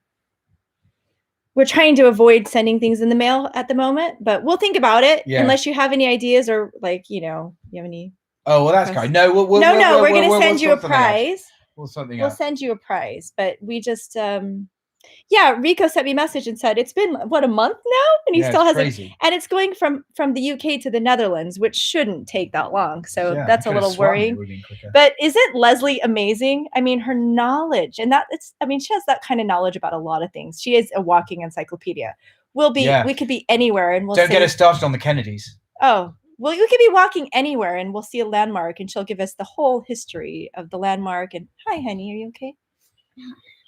We're trying to avoid sending things in the mail at the moment, but we'll think about it. Yeah. Unless you have any ideas or like, you have any. Oh, well, that's kind. No, we're going to send you a sort something out. prize. We'll send you a prize, but we just, Rico sent me a message and said, it's been, what, a month now? And he still hasn't. Crazy. And it's going from the UK to the Netherlands, which shouldn't take that long. So Yeah, that's a little worrying. But isn't Leslie amazing? I mean, her knowledge and she has that kind of knowledge about a lot of things. She is a walking encyclopedia. We could be anywhere and Don't get us started on the Kennedys. Oh, well, you could be walking anywhere and we'll see a landmark and she'll give us the whole history of the landmark. And hi, honey, are you okay?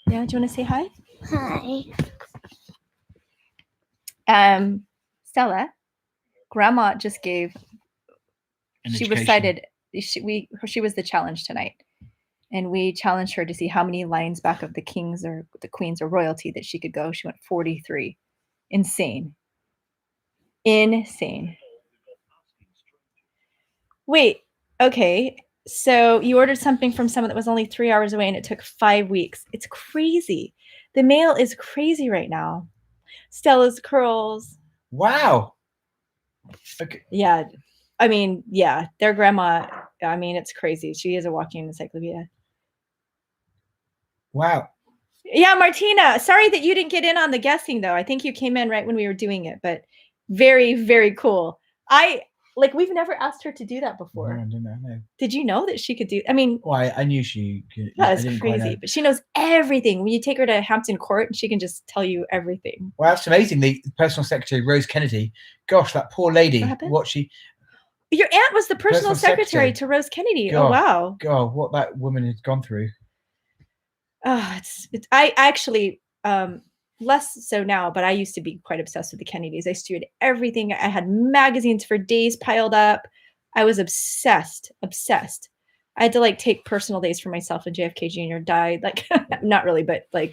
Yeah, do you want to say hi? Hi. Stella, Grandma just gave. She recited. She was the challenge tonight, and we challenged her to see how many lines back of the kings or the queens or royalty that she could go. She went 43. Insane. Wait. Okay. So you ordered something from someone that was only 3 hours away, and it took 5 weeks. It's crazy. The mail is crazy right now. Stella's curls. Wow. Okay. Yeah. I mean, yeah, their grandma, I mean, it's crazy. She is a walking encyclopedia. Wow. Yeah, Martina, sorry that you didn't get in on the guessing, though. I think you came in right when we were doing it, but very, very cool. We've never asked her to do that before. No, I didn't know. Did you know that she could do? I mean, well, I knew she could. That's crazy, but she knows everything. When you take her to Hampton Court, she can just tell you everything. Well, that's amazing. The personal secretary, Rose Kennedy. Gosh, that poor lady. Your aunt was the personal secretary to Rose Kennedy. God, oh wow! God, what that woman has gone through. Oh, I actually less so now, but I used to be quite obsessed with the Kennedys. I used to read everything. I had magazines for days piled up. I was obsessed. I had to take personal days for myself, and JFK Jr. died. Not really, but I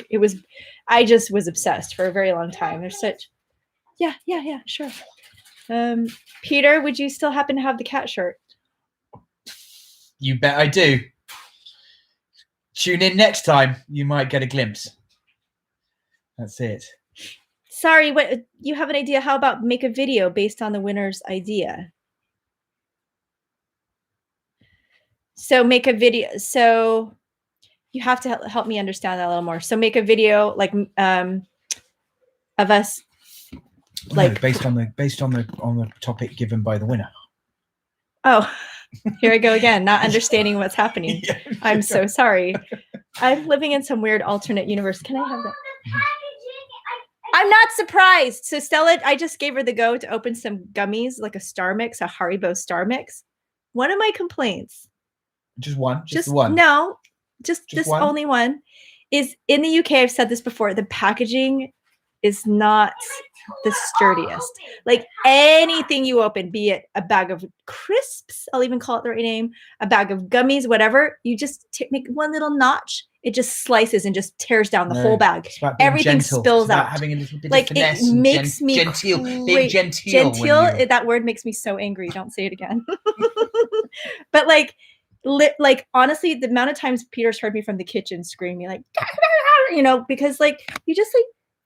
just was obsessed for a very long time. There's such, yeah, sure. Peter, would you still happen to have the cat shirt? You bet I do. Tune in next time. You might get a glimpse. That's it. Sorry, what you have an idea? How about make a video based on the winner's idea? So make a video. So you have to help me understand that a little more. So make a video of us based on the topic given by the winner. Oh, here I go again, not understanding what's happening. Yeah. I'm so sorry. I'm living in some weird alternate universe. Can I have that? I'm not surprised. So Stella, I just gave her the go to open some gummies, like a Star Mix, a Haribo Star Mix. One of my complaints. Just one? Just one? No, just this one? Only one. Is in the UK, I've said this before, the packaging is not the sturdiest. Like anything you open, be it a bag of crisps, I'll even call it the right name, a bag of gummies, whatever, you just make one little notch, it just slices and just tears down the whole bag. Everything spills out. Having a little bit of finesse, it makes me genteel. Being genteel. That word makes me so angry. Don't say it again. But honestly, the amount of times Peter's heard me from the kitchen screaming because you just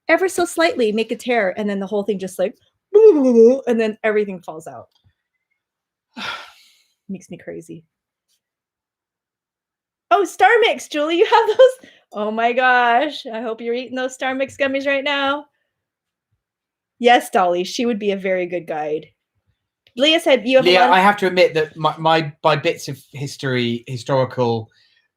ever so slightly make a tear and then the whole thing just and then everything falls out. Makes me crazy. Oh, Star Mix, Julie, you have those? Oh my gosh. I hope you're eating those Star Mix gummies right now. Yes, Dolly, she would be a very good guide. Leah said you have Leah, I have to admit that my bits of historical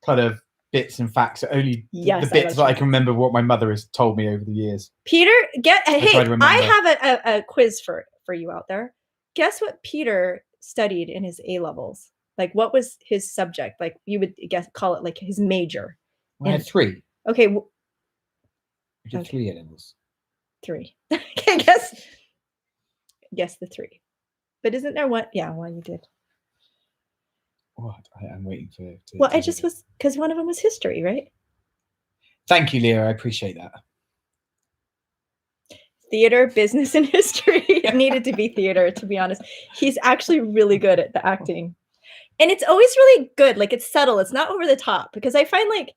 kind of bits and facts are only the bits that I can remember what my mother has told me over the years. Peter, I have a quiz for you out there. Guess what Peter studied in his A-levels? What was his subject? You would call it his major. I had 3. Okay. I did 3 A-levels. 3. Okay, guess the 3. But isn't there one? Yeah, one you did. What? I'm waiting for. I just was because one of them was history, right? Thank you, Leah. I appreciate that. Theater, business, and history. It needed to be theater, to be honest. He's actually really good at the acting. And it's always really good. Like, it's subtle. It's not over the top, because I find, like,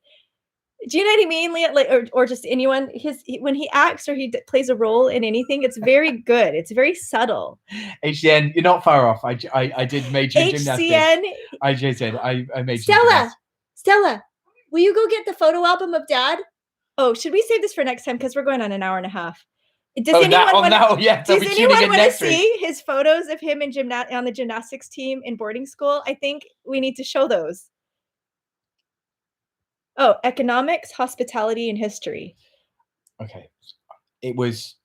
do you know what I mean, Leah? Like, or just anyone, when he acts or he plays a role in anything, it's very good. It's very subtle. HCN, you're not far off. I did major in gymnastics. HCN. I just said I majored in Stella, gymnastics. Stella, will you go get the photo album of Dad? Oh, should we save this for next time? Because we're going on an hour and a half. Does anyone want to see his photos of him in on the gymnastics team in boarding school? I think we need to show those. Oh, economics, hospitality, and history. Okay, it was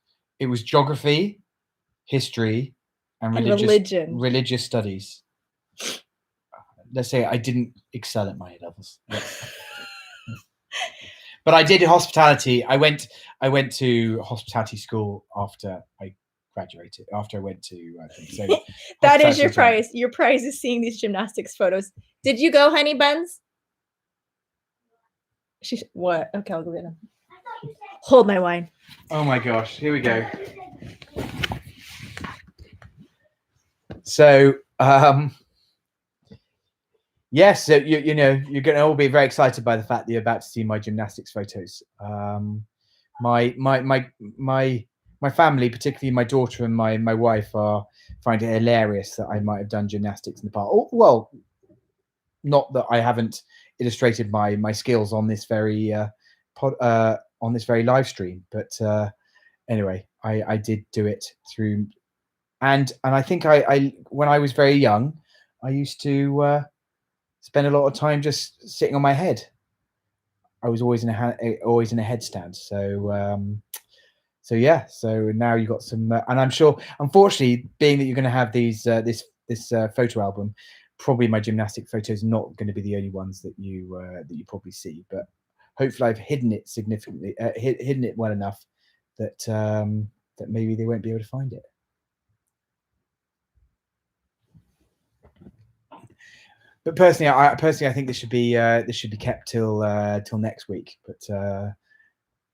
geography, history, and religious studies. Let's say I didn't excel at my A levels, but I did hospitality. I went to hospitality school after I graduated. After I went to so that is your prize. Your prize is seeing these gymnastics photos. Did you go, honey buns? She's what? Okay, I'll go get them. Hold my wine. Oh my gosh, here we go. So yes, so you know, you're going to all be very excited by the fact that you're about to see my gymnastics photos. My family, particularly my daughter and my wife, are finding it hilarious that I might have done gymnastics in the past. Oh, well, not that I haven't illustrated my skills on this very live stream, but anyway, I did do it through, and I think I when I was very young, I used to spend a lot of time just sitting on my head. I was always in a headstand. So yeah. So now you got some, and I'm sure, unfortunately, being that you're going to have these this photo album, probably my gymnastic photos not going to be the only ones that you probably see. But hopefully, I've hidden it significantly, hidden it well enough that that maybe they won't be able to find it. But personally, I think this should be kept till next week. But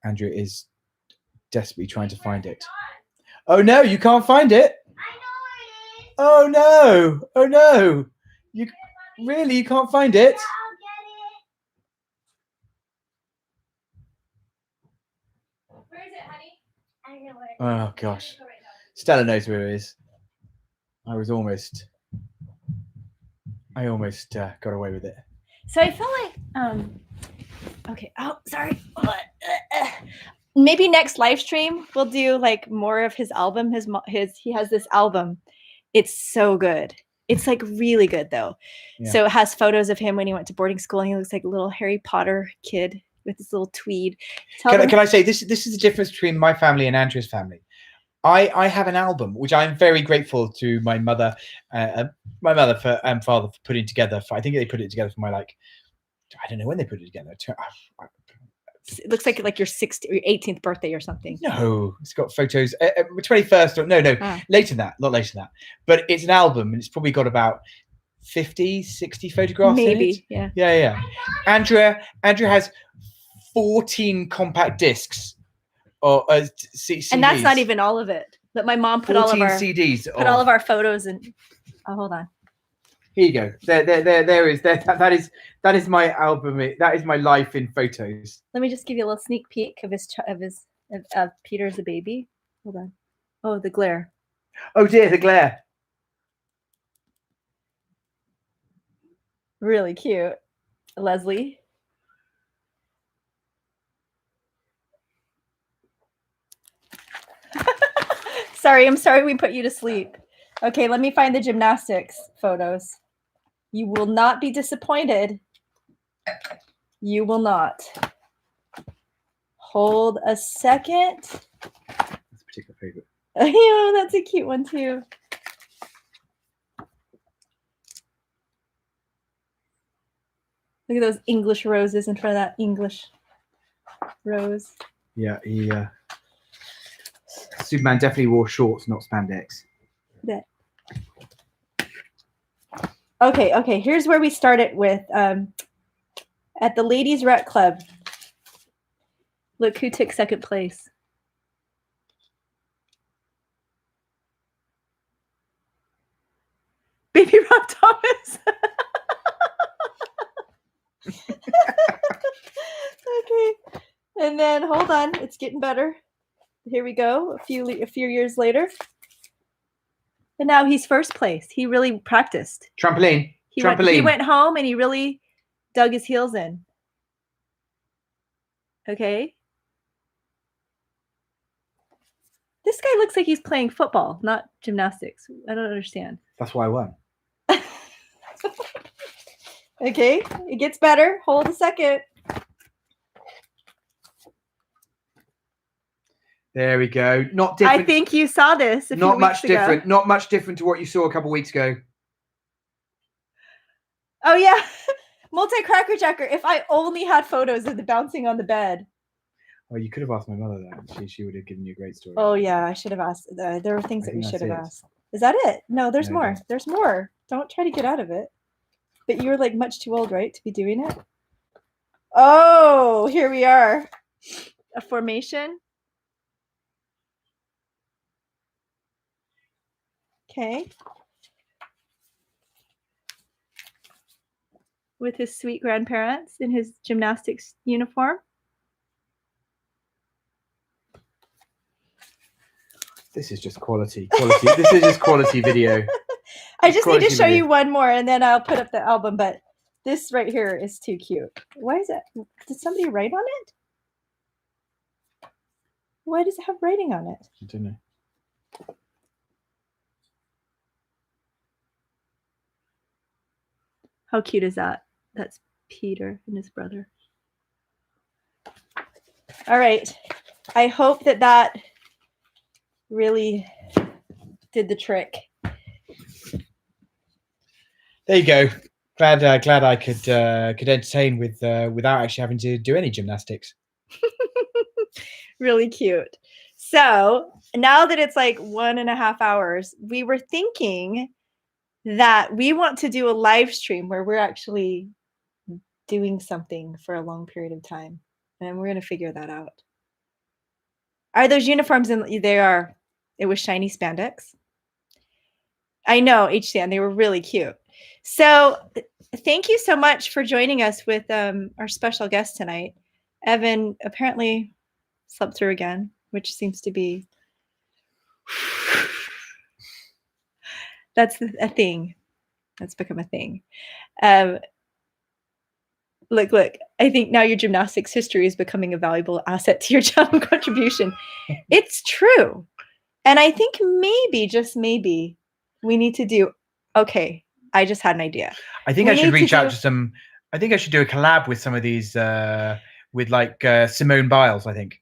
Andrew is desperately trying to find it. Oh no, you can't find it. Oh no! Oh no! You can't find it. Where is it, honey? I know where. Oh gosh, Stella knows where it is. I almost got away with it. So I feel like okay. Oh, sorry. Maybe next live stream we'll do like more of his album. He has this album. It's so good. It's like really good though. Yeah. So it has photos of him when he went to boarding school, and he looks like a little Harry Potter kid with this little tweed. Can I say this is the difference between my family and Andrew's family. I have an album which I'm very grateful to my mother and father for putting together. I think they put it together for my, like, I don't know when they put it together. It looks like your 16th or 18th birthday or something. No, it's got photos. 21st or no, later than that, not later than that. But it's an album, and it's probably got about 50, 60 photographs. Maybe, in it. Yeah. Andrew has 14 compact discs. Or CDs. And that's not even all of it. But my mom put all of our CDs. All of our photos in. Oh, hold on. Here you go. There is. That is my album. That is my life in photos. Let me just give you a little sneak peek of Peter as a baby. Hold on. Oh, the glare. Oh dear, the glare. Really cute, Leslie. I'm sorry we put you to sleep. Okay, let me find the gymnastics photos. You will not be disappointed. You will not. Hold a second. That's a particular favorite. Yeah, that's a cute one too. Look at those English roses in front of that English rose. Yeah, Superman definitely wore shorts, not spandex. Yeah. Okay. Here's where we started with at the Ladies Rec Club. Look who took second place. Baby Rob Thomas. And then hold on, it's getting better. Here we go. A few years later. And now he's first place. He really practiced. Trampoline. He Trampoline. went home and he really dug his heels in. Okay. This guy looks like he's playing football, not gymnastics. I don't understand. That's why I won. Okay, it gets better. Hold a second. There we go. Not different. I think you saw this a few Not weeks much ago. different. Not much different to what you saw a couple weeks ago. Oh yeah, multi-cracker jacker. If I only had photos of the bouncing on the bed. Oh, you could have asked my mother that. She would have given you a great story. Oh yeah, I should have asked. There were things I that we think should have that's it. asked. Is that it? No, there's No, more. no. There's more. Don't try to get out of it. But you're like much too old, right, to be doing it? Oh, here we are. A formation. Okay. With his sweet grandparents in his gymnastics uniform. This is just quality. Quality. This is just quality video. I just need to quality show video. you one more and then I'll put up the album, but this right here is too cute. Why is it? Did somebody write on it? Why does it have writing on it? I don't know. How cute is that? That's Peter and his brother. All right. I hope that really did the trick. There you go. Glad I could entertain without actually having to do any gymnastics. Really cute. So now that it's like 1.5 hours, we were thinking that we want to do a live stream where we're actually doing something for a long period of time. And we're going to figure that out. Are those uniforms in? They are. It was shiny spandex. I know, HCN, they were really cute. So thank you so much for joining us with our special guest tonight. Evan apparently slept through again, which seems to be that's a thing. That's become a thing. Look, I think now your gymnastics history is becoming a valuable asset to your channel contribution. It's true. And I think maybe, just maybe, we need to do, okay, I just had an idea. I think We I should need to reach out do- to some. I think I should do a collab with some of these, with like Simone Biles. I think.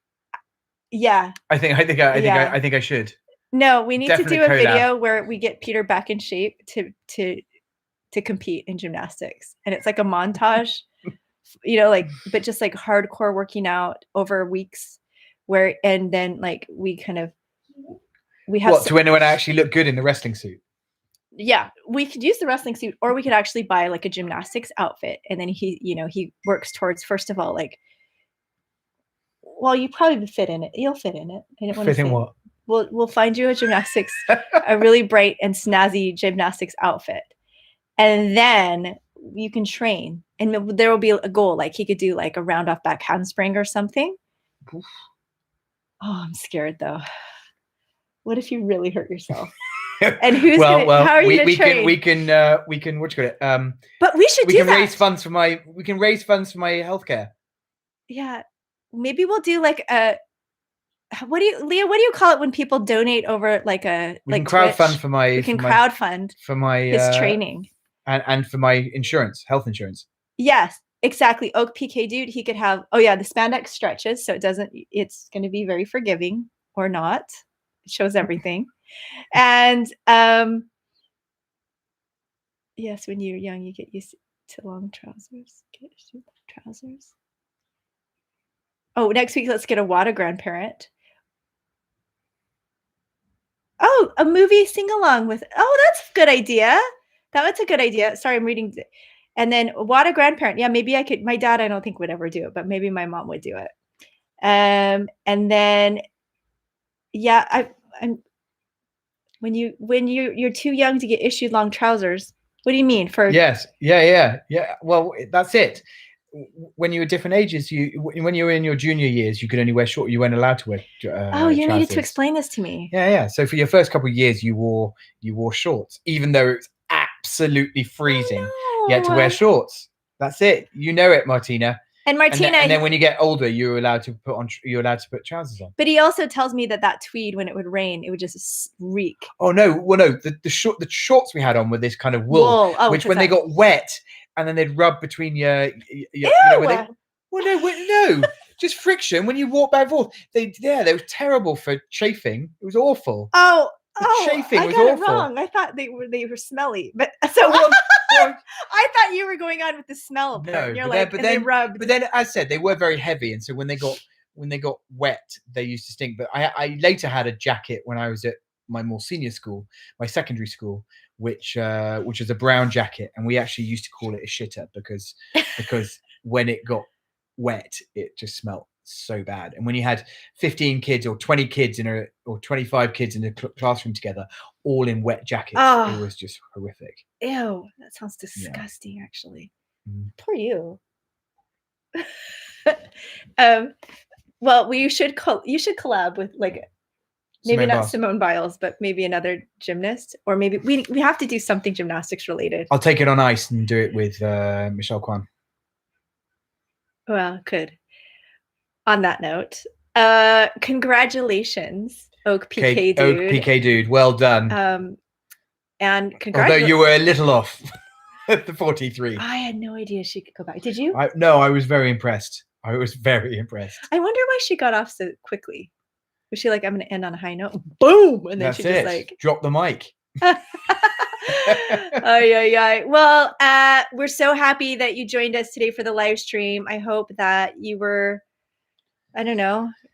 Yeah. I think I should. No, we need Definitely to do a collab. video where we get Peter back in shape to compete in gymnastics. And it's like a montage, like, but just like hardcore working out over weeks and then like we have What, to when I actually look good in the wrestling suit? Yeah, we could use the wrestling suit, or we could actually buy like a gymnastics outfit, and then he works towards, first of all, like, well, you probably fit in it. You'll fit in it. I don't want to Fit in say what? We'll find you a gymnastics, a really bright and snazzy gymnastics outfit, and then you can train, and there will be a goal. Like he could do like a round off back handspring or something. Oof. Oh, I'm scared though. What if you really hurt yourself? And who's how are you gonna train? We can what you call it? But we should do that. raise funds for my healthcare. Yeah, maybe we'll do like a Leah, what do you call it when people donate over like a We like can crowdfund Twitch? for my We can crowdfund for my his training. and for my insurance, health insurance. Yes, exactly. Oak PK dude, he could have the spandex stretches so it's going to be very forgiving or not. It shows everything. And yes, when you're young you get used to long trousers. Get used to trousers. Oh, next week let's get a water grandparent. Oh, a movie sing-along with, that's a good idea. That's a good idea. Sorry, I'm reading. And then what a grandparent. Yeah, maybe I could, my dad, I don't think would ever do it, but maybe my mom would do it. And then, yeah, I'm when you're too young to get issued long trousers. What do you mean? For Yes, yeah. Well, that's it. when you were different ages, when you were in your junior years, you could only wear short. You weren't allowed to wear. Oh, you needed to trousers. explain this to me. Yeah. So for your first couple of years, you wore shorts, even though it was absolutely freezing. You had to wear shorts. That's it. You know it, Martina. And Martina, and then when you get older, you're allowed to put trousers on. But he also tells me that tweed, when it would rain, it would just reek. Oh no! Well, no. The shorts we had on were this kind of wool, which when they got wet, and then they'd rub between your no, just friction when you walk back and forth. They were terrible for chafing. It was awful. Chafing was got awful. It wrong. I thought they were smelly, but so I thought you were going on with the smell of them. You're like, they rubbed. But then, as I said, they were very heavy, and so when they got wet, they used to stink. But I later had a jacket when I was at my more senior school, my secondary school, which was a brown jacket, and we actually used to call it a shitter because when it got wet, it just smelled so bad. And when you had 15 kids or 20 kids or 25 kids in a classroom together, all in wet jackets, it was just horrific. Ew, that sounds disgusting. Actually, poor you. Well, you should collab with maybe Simone not Biles. Simone Biles, but maybe another gymnast, or maybe we have to do something gymnastics related. I'll take it on ice and do it with Michelle Kwan. Well, good. On that note, congratulations, Oak PK dude. Oak PK dude, well done. And congratulations. Although you were a little off at the 43. I had no idea she could go back. Did you? No, I was very impressed. I wonder why she got off so quickly. Was she like, I'm going to end on a high note? Boom! And then she just like drop the mic. Well, we're so happy that you joined us today for the live stream. I hope that you were,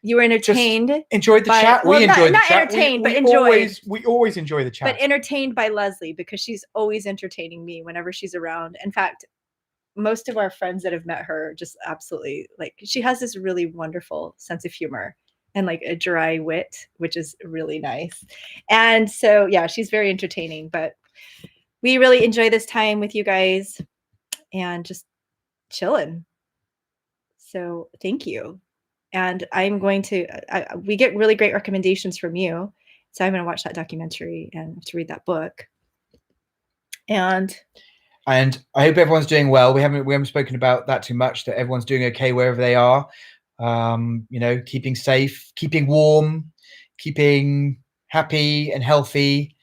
you were entertained. Just enjoyed the chat. We enjoyed the chat. Entertained, but enjoyed. We always enjoy the chat. But entertained by Leslie, because she's always entertaining me whenever she's around. In fact, most of our friends that have met her just absolutely, she has this really wonderful sense of humor and a dry wit, which is really nice. And so, yeah, she's very entertaining, but we really enjoy this time with you guys and just chilling. So thank you. And I'm going to, we get really great recommendations from you. So I'm going to watch that documentary and to read that book. And I hope everyone's doing well. We haven't spoken about that too much, that everyone's doing okay wherever they are. Keeping safe, keeping warm, keeping happy and healthy.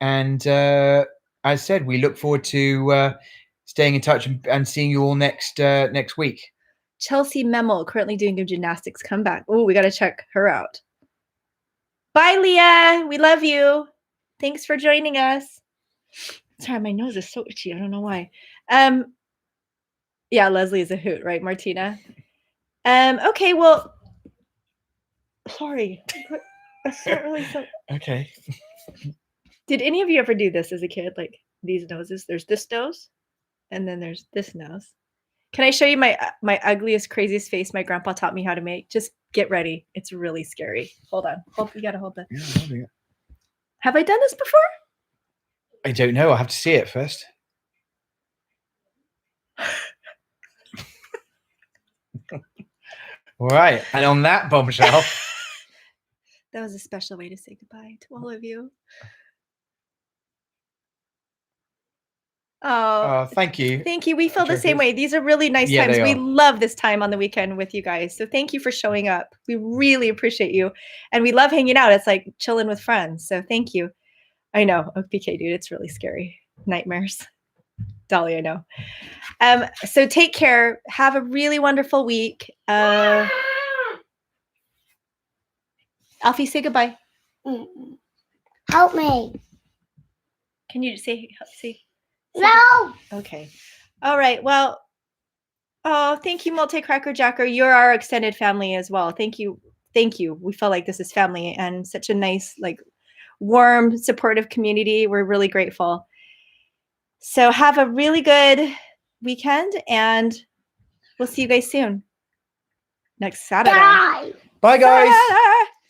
And as I said, we look forward to staying in touch and seeing you all next week. Chelsea Memel, currently doing a gymnastics comeback. Oh, we got to check her out. Bye, Leah. We love you. Thanks for joining us. Sorry, my nose is so itchy. I don't know why. Yeah, Leslie is a hoot, right, Martina? Okay, well, sorry. That's not really so. Okay. Did any of you ever do this as a kid? Like these noses? There's this nose, and then there's this nose. Can I show you my ugliest, craziest face my grandpa taught me how to make? Just get ready. It's really scary. Hold on. You gotta hold that. Yeah, I'm holding it. Have I done this before? I don't know. I'll have to see it first. All right. And on that bombshell. That was a special way to say goodbye to all of you. Oh, thank you. Thank you. We feel the same way. These are really nice times. We love this time on the weekend with you guys. So thank you for showing up. We really appreciate you. And we love hanging out. It's like chilling with friends. So thank you. I know. PK, dude, it's really scary. Nightmares. Dolly, I know. So take care. Have a really wonderful week. Alfie, say goodbye. Help me. Can you say? No. Okay. All right. Well, thank you, Multi-Cracker Jacker. You're our extended family as well. Thank you. We feel like this is family and such a nice, warm, supportive community. We're really grateful. So have a really good weekend, and we'll see you guys soon. Next Saturday. Bye, guys.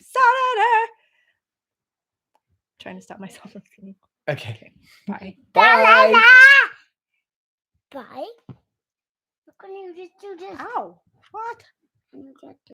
Saturday. Trying to stop myself from singing. Okay. Bye. Bye. Bye. Can you just do this? Ow! What? Can you get